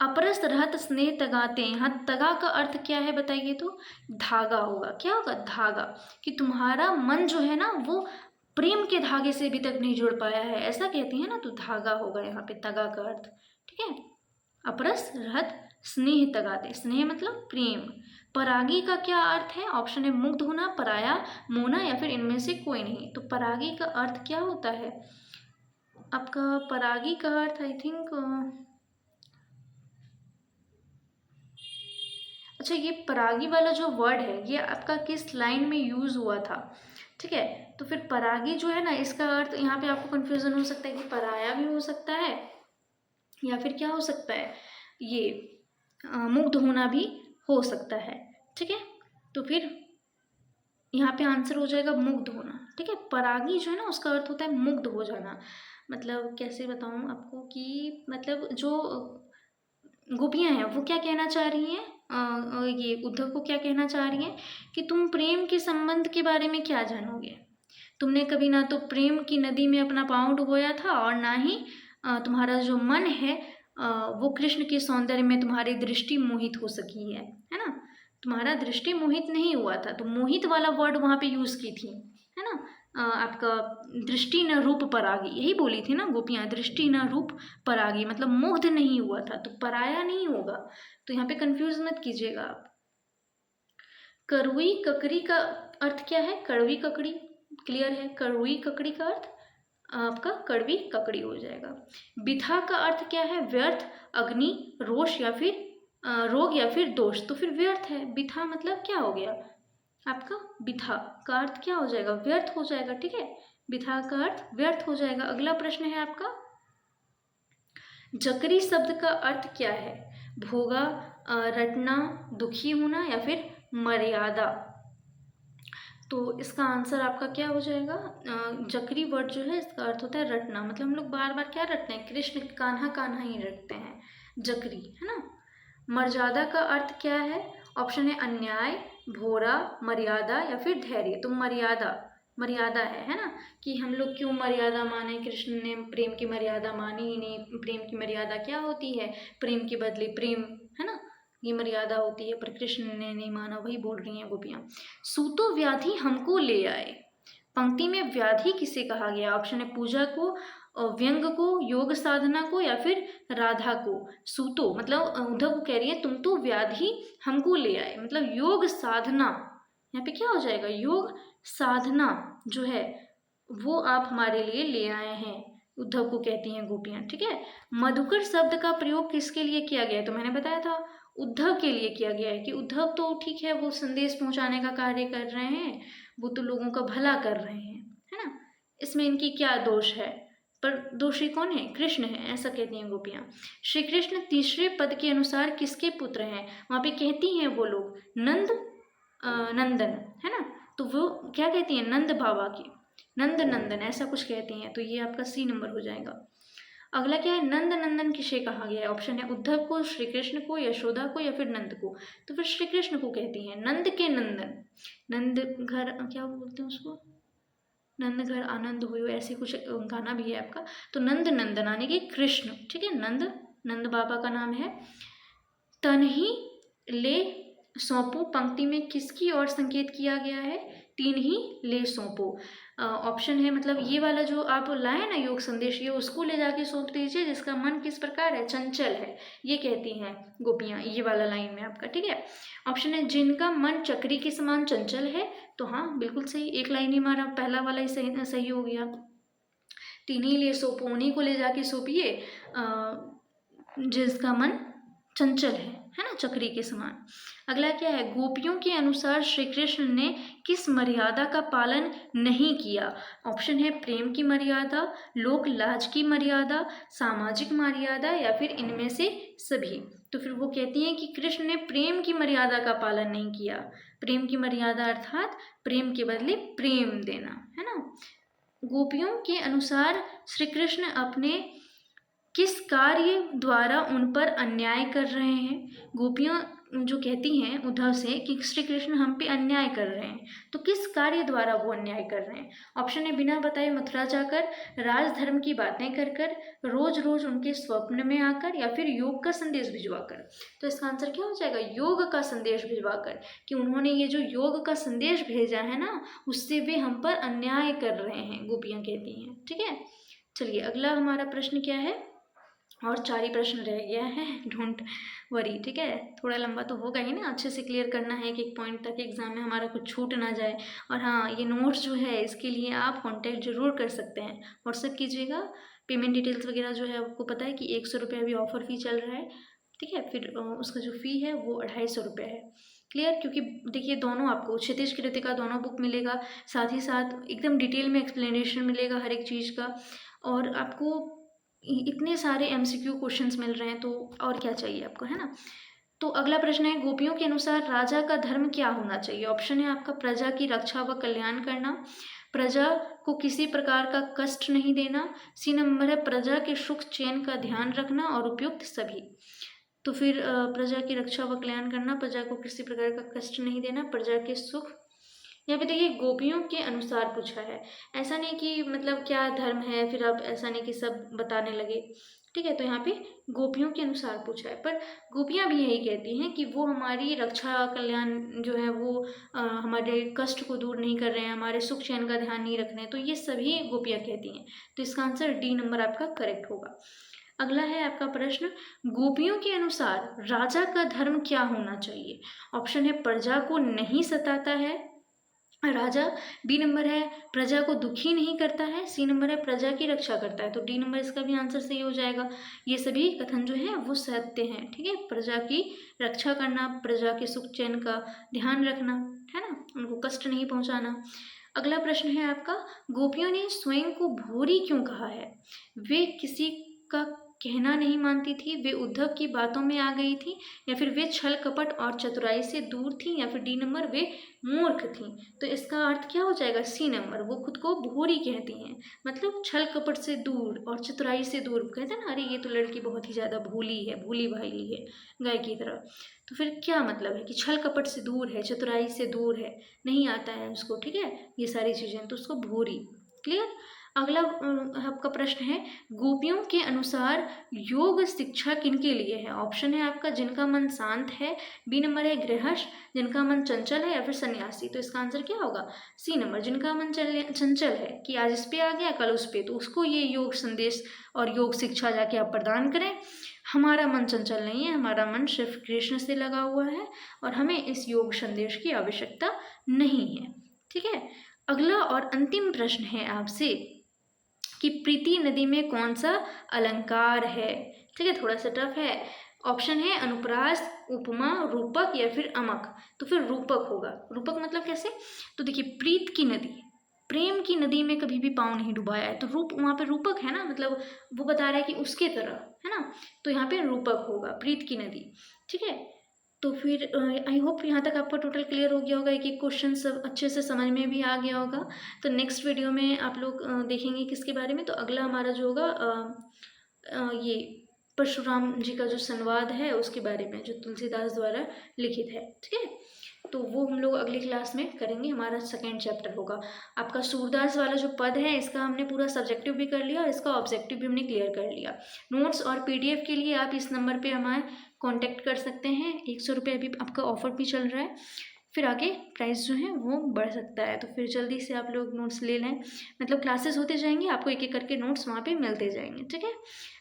अपरस रहत स्नेह तगाते, यहाँ तगा का अर्थ क्या है बताइए तो? धागा होगा। क्या होगा? धागा, कि तुम्हारा मन जो है ना वो प्रेम के धागे से अभी तक नहीं जुड़ पाया है, ऐसा कहती है ना, तो धागा होगा यहाँ पे तगा का अर्थ, ठीक है। अपरस रहत स्नेह तगाते, स्नेह मतलब प्रेम। परागी का क्या अर्थ है? ऑप्शन है मुग्ध होना, पराया, मोना या फिर इनमें से कोई नहीं। तो परागी का अर्थ क्या होता है आपका? परागी का अर्थ आई थिंक, अच्छा, ये परागी वाला जो वर्ड है ये आपका किस लाइन में यूज हुआ था? ठीक है, तो फिर परागी जो है ना, इसका अर्थ यहाँ पे आपको कंफ्यूजन हो सकता है कि पराया भी हो सकता है या फिर क्या हो सकता है, ये मुग्ध होना भी हो सकता है, ठीक है। तो फिर यहाँ पे आंसर हो जाएगा मुग्ध होना, ठीक है। परागी जो है ना उसका अर्थ होता है मुग्ध हो जाना। मतलब कैसे बताऊँ आपको कि मतलब जो गोपियाँ हैं वो क्या कहना चाह रही हैं, ये उद्धव को क्या कहना चाह रही हैं कि तुम प्रेम के संबंध के बारे में क्या जानोगे? तुमने कभी ना तो प्रेम की नदी में अपना पाँव डुबोया था और ना ही तुम्हारा जो मन है वो कृष्ण के सौंदर्य में तुम्हारी दृष्टि मोहित हो सकी है ना। तुम्हारा दृष्टि मोहित नहीं हुआ था, तो मोहित वाला वर्ड वहाँ पे यूज़ की थी, है ना। आपका दृष्टि न रूप परागी, यही बोली थी ना गोपियाँ, दृष्टि न रूप परागी, मतलब मुग्ध नहीं हुआ था, तो पराया नहीं होगा। तो यहाँ पे कंफ्यूज मत कीजिएगा आप। कड़वी ककड़ी का अर्थ क्या है? कड़वी ककड़ी, क्लियर है। कड़वी ककड़ी का अर्थ आपका कड़वी ककड़ी हो जाएगा। बिथा का अर्थ क्या है? व्यर्थ, अग्नि, रोष या फिर रोग या फिर दोष। तो फिर व्यर्थ है। बिथा मतलब क्या हो गया आपका? बिथा का अर्थ क्या हो जाएगा? व्यर्थ हो जाएगा, ठीक है। बिथा का अर्थ व्यर्थ हो जाएगा। अगला प्रश्न है आपका, जकरी शब्द का अर्थ क्या है? भोगा, रटना, दुखी होना या फिर मर्यादा। तो इसका आंसर आपका क्या हो जाएगा? जकरी वर्ड जो है इसका अर्थ होता है रटना, मतलब हम लोग बार बार क्या रटते हैं? कृष्ण कान्हा कान्हा ही रटते हैं, जकरी, है ना। मर्यादा का अर्थ क्या है? ऑप्शन है अन्याय, भोरा, मर्यादा या फिर धैर्य। तो मर्यादा, मर्यादा है ना, कि हम लोग क्यों मर्यादा माने, कृष्ण ने प्रेम की मर्यादा मानी ही नहीं। प्रेम की मर्यादा क्या होती है, प्रेम के बदले प्रेम, है ना, ये मर्यादा होती है, पर कृष्ण ने नहीं माना, वही बोल रही हैं गोपियां। सूतो व्याधि हमको ले आए, पंक्ति में व्याधि किसे कहा गया? ऑप्शन है पूजा को, व्यंग को, योग साधना को, या फिर राधा को। सूतो मतलब उद्धव को कह रही है तुम तो व्याधि हमको ले आए, मतलब योग साधना, यहाँ पे क्या हो जाएगा, योग साधना जो है वो आप हमारे लिए ले आए हैं, उद्धव को कहती हैं गोपियां। ठीक है, मधुकर शब्द का प्रयोग किसके लिए किया गया है? तो मैंने बताया था उद्धव के लिए किया गया है, कि उद्धव तो ठीक है वो संदेश पहुंचाने का कार्य कर रहे हैं, वो तो लोगों का भला कर रहे हैं, है ना, इसमें इनकी क्या दोष है, पर दोषी कौन है, कृष्ण है, ऐसा कहती हैं गोपियां। श्री कृष्ण तीसरे पद के अनुसार किसके पुत्र हैं? वहां पे कहती हैं वो लोग नंद नंदन, है ना, तो वो क्या कहती हैं, नंद बाबा की, नंद नंदन ऐसा कुछ कहती हैं, तो ये आपका सी नंबर हो जाएगा। अगला क्या है, नंद नंदन किसे कहा गया है? ऑप्शन है उद्धव को, श्री कृष्ण को, यशोदा को, या फिर नंद को। तो फिर श्री कृष्ण को कहती हैं, नंद के नंदन, नंद घर क्या बोलते हैं उसको, नंद घर आनंद हो, ऐसे कुछ गाना भी है आपका। तो नंद नंदन यानी कि कृष्ण, ठीक है, नंद नंद बाबा का नाम है। तन ही ले सौंपो पंक्ति में किसकी ओर संकेत किया गया है? तीन ही ले सौंपो। ऑप्शन है मतलब ये वाला जो आप लाए ना योग संदेश, ये उसको ले जाके सौंप दीजिए जिसका मन किस प्रकार है, चंचल है, ये कहती हैं गोपियां, ये वाला लाइन में आपका। ठीक है, ऑप्शन है जिनका मन चक्री के समान चंचल है, तो हाँ बिल्कुल सही, एक लाइन ही हमारा पहला वाला ही सही सही हो गया। तीन ही ले सौंपो, उन्हीं को ले जाके सौंपिए जिसका मन चंचल है ना, चक्री के समान। अगला क्या है, गोपियों के अनुसार श्री कृष्ण ने किस मर्यादा का पालन नहीं किया? ऑप्शन है प्रेम की मर्यादा, लोक लाज की मर्यादा, सामाजिक मर्यादा, या फिर इनमें से सभी। तो फिर वो कहती हैं कि कृष्ण ने प्रेम की मर्यादा का पालन नहीं किया। प्रेम की मर्यादा अर्थात प्रेम के बदले प्रेम देना, है ना। गोपियों के अनुसार श्री कृष्ण अपने किस कार्य द्वारा उन पर अन्याय कर रहे हैं? गोपियां जो कहती हैं उद्धव से कि श्री कृष्ण हम पे अन्याय कर रहे हैं, तो किस कार्य द्वारा वो अन्याय कर रहे हैं? ऑप्शन है बिना बताए मथुरा जाकर, राजधर्म की बातें कर कर, रोज रोज उनके स्वप्न में आकर, या फिर योग का संदेश भिजवाकर। तो इसका आंसर क्या हो जाएगा, योग का संदेश भिजवाकर, कि उन्होंने ये जो योग का संदेश भेजा है ना, उससे वे हम पर अन्याय कर रहे हैं, गोपियां कहती हैं। ठीक है, चलिए अगला हमारा प्रश्न क्या है, और 4 ही प्रश्न रह गया है, डोंट वरी। ठीक है, थोड़ा लंबा तो होगा ही ना, अच्छे से क्लियर करना है, एक एक पॉइंट तक एग्जाम में हमारा कुछ छूट ना जाए। और हाँ, ये नोट्स जो है इसके लिए आप कांटेक्ट जरूर कर सकते हैं, व्हाट्सएप कीजिएगा। पेमेंट डिटेल्स वगैरह जो है आपको पता है कि 100 रुपये अभी ऑफर फी चल रहा है। ठीक है, फिर उसका जो फ़ी है वो 250 रुपये है। क्लियर, क्योंकि देखिए दोनों आपको क्षितिज कृतिका दोनों बुक मिलेगा, साथ ही साथ एकदम डिटेल में एक्सप्लेनेशन मिलेगा हर एक चीज़ का, और आपको इतने सारे एमसीक्यू क्वेश्चंस मिल रहे हैं, तो और क्या चाहिए आपको, है ना। तो अगला प्रश्न है, गोपियों के अनुसार राजा का धर्म क्या होना चाहिए? ऑप्शन है आपका प्रजा की रक्षा व कल्याण करना, प्रजा को किसी प्रकार का कष्ट नहीं देना, सी नंबर है प्रजा के सुख चैन का ध्यान रखना, और उपयुक्त सभी। तो फिर प्रजा की रक्षा व कल्याण करना, प्रजा को किसी प्रकार का कष्ट नहीं देना, प्रजा के सुख। यहाँ पे देखिए गोपियों के अनुसार पूछा है, ऐसा नहीं कि मतलब क्या धर्म है, फिर आप ऐसा नहीं कि सब बताने लगे। ठीक है, तो यहाँ पे गोपियों के अनुसार पूछा है, पर गोपियाँ भी यही कहती हैं कि वो हमारी रक्षा कल्याण जो है वो हमारे कष्ट को दूर नहीं कर रहे हैं, हमारे सुख चैन का ध्यान नहीं रख रहे हैं, तो ये सभी गोपियाँ कहती हैं। तो इसका आंसर डी नंबर आपका करेक्ट होगा। अगला है आपका प्रश्न, गोपियों के अनुसार राजा का धर्म क्या होना चाहिए? ऑप्शन है प्रजा को नहीं सताता है राजा, बी नंबर है प्रजा को दुखी नहीं करता है, सी नंबर है प्रजा की रक्षा करता है। तो डी नंबर इसका भी आंसर सही हो जाएगा। ये सभी कथन जो है वो सत्य हैं। ठीक है, प्रजा की रक्षा करना, प्रजा के सुख चैन का ध्यान रखना, है ना, उनको कष्ट नहीं पहुंचाना। अगला प्रश्न है आपका, गोपियों ने स्वयं को भोरी क्यों कहा है? वे किसी का कहना नहीं मानती थी, वे उद्धव की बातों में आ गई थी, या फिर वे छल कपट और चतुराई से दूर थी, या फिर डी नंबर वे मूर्ख थी। तो इसका अर्थ क्या हो जाएगा? सी नंबर, वो खुद को भोरी कहती हैं, मतलब छल कपट से दूर और चतुराई से दूर। कहते हैं ना, अरे ये तो लड़की बहुत ही ज़्यादा भोली है, भोली भाली है, गाय की तरह। तो फिर क्या मतलब है कि छल कपट से दूर है, चतुराई से दूर है, नहीं आता है उसको, ठीक है, ये सारी चीज़ें, तो उसको भोरी। क्लियर। अगला आपका प्रश्न है, गोपियों के अनुसार योग शिक्षा किनके लिए है? ऑप्शन है आपका, जिनका मन शांत है, बी नंबर है गृहस्थ, जिनका मन चंचल है, या फिर सन्यासी। तो इसका आंसर क्या होगा? सी नंबर, जिनका मन चंचल है, कि आज इस पे आ गया कल उस पे, तो उसको ये योग संदेश और योग शिक्षा जाके आप प्रदान करें। हमारा मन चंचल नहीं है, हमारा मन सिर्फ कृष्ण से लगा हुआ है और हमें इस योग संदेश की आवश्यकता नहीं है। ठीक है। अगला और अंतिम प्रश्न है आपसे कि प्रीति नदी में कौन सा अलंकार है? ठीक है, थोड़ा सा टफ है। ऑप्शन है अनुप्रास, उपमा, रूपक, या फिर अमक। तो फिर रूपक होगा। रूपक मतलब कैसे? तो देखिए, प्रीत की नदी, प्रेम की नदी में कभी भी पाँव नहीं डुबाया है, तो रूप वहाँ पे रूपक है ना, मतलब वो बता रहा है कि उसके तरह, है ना, तो यहाँ पे रूपक होगा, प्रीत की नदी। ठीक है। तो फिर आई होप यहाँ तक आपको टोटल क्लियर हो गया होगा, एक एक क्वेश्चन सब अच्छे से समझ में भी आ गया होगा। तो नेक्स्ट वीडियो में आप लोग देखेंगे किसके बारे में, तो अगला हमारा जो होगा ये परशुराम जी का जो संवाद है उसके बारे में, जो तुलसीदास द्वारा लिखित है। ठीक है, तो वो हम लोग अगली क्लास में करेंगे, हमारा सेकेंड चैप्टर होगा। आपका सूरदास वाला जो पद है, इसका हमने पूरा सब्जेक्टिव भी कर लिया और इसका ऑब्जेक्टिव भी हमने क्लियर कर लिया। नोट्स और पीडीएफ के लिए आप इस नंबर पे हमारे कांटेक्ट कर सकते हैं। 100 रुपये अभी आपका ऑफर भी चल रहा है, फिर आगे प्राइस जो है वो बढ़ सकता है, तो फिर जल्दी से आप लोग नोट्स ले लें। मतलब क्लासेस होते जाएंगे, आपको एक एक करके नोट्स वहाँ पे मिलते जाएंगे। ठीक है,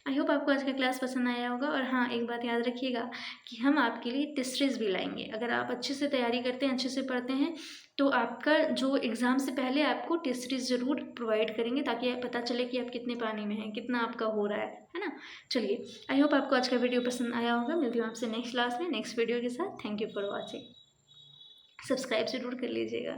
आई होप आपको आज का क्लास पसंद आया होगा। और हाँ, एक बात याद रखिएगा कि हम आपके लिए टेस्ट सीरीज भी लाएंगे। अगर आप अच्छे से तैयारी करते हैं, अच्छे से पढ़ते हैं, तो आपका जो एग्ज़ाम से पहले आपको टेस्ट सीरीज ज़रूर प्रोवाइड करेंगे, ताकि पता चले कि आप कितने पानी में हैं, कितना आपका हो रहा है ना। चलिए, आई होप आपको आज का वीडियो पसंद आया होगा। मिलती हूँ आपसे नेक्स्ट क्लास में नेक्स्ट वीडियो के साथ। Thank you for watching. Subscribe ज़रूर कर लीजिएगा।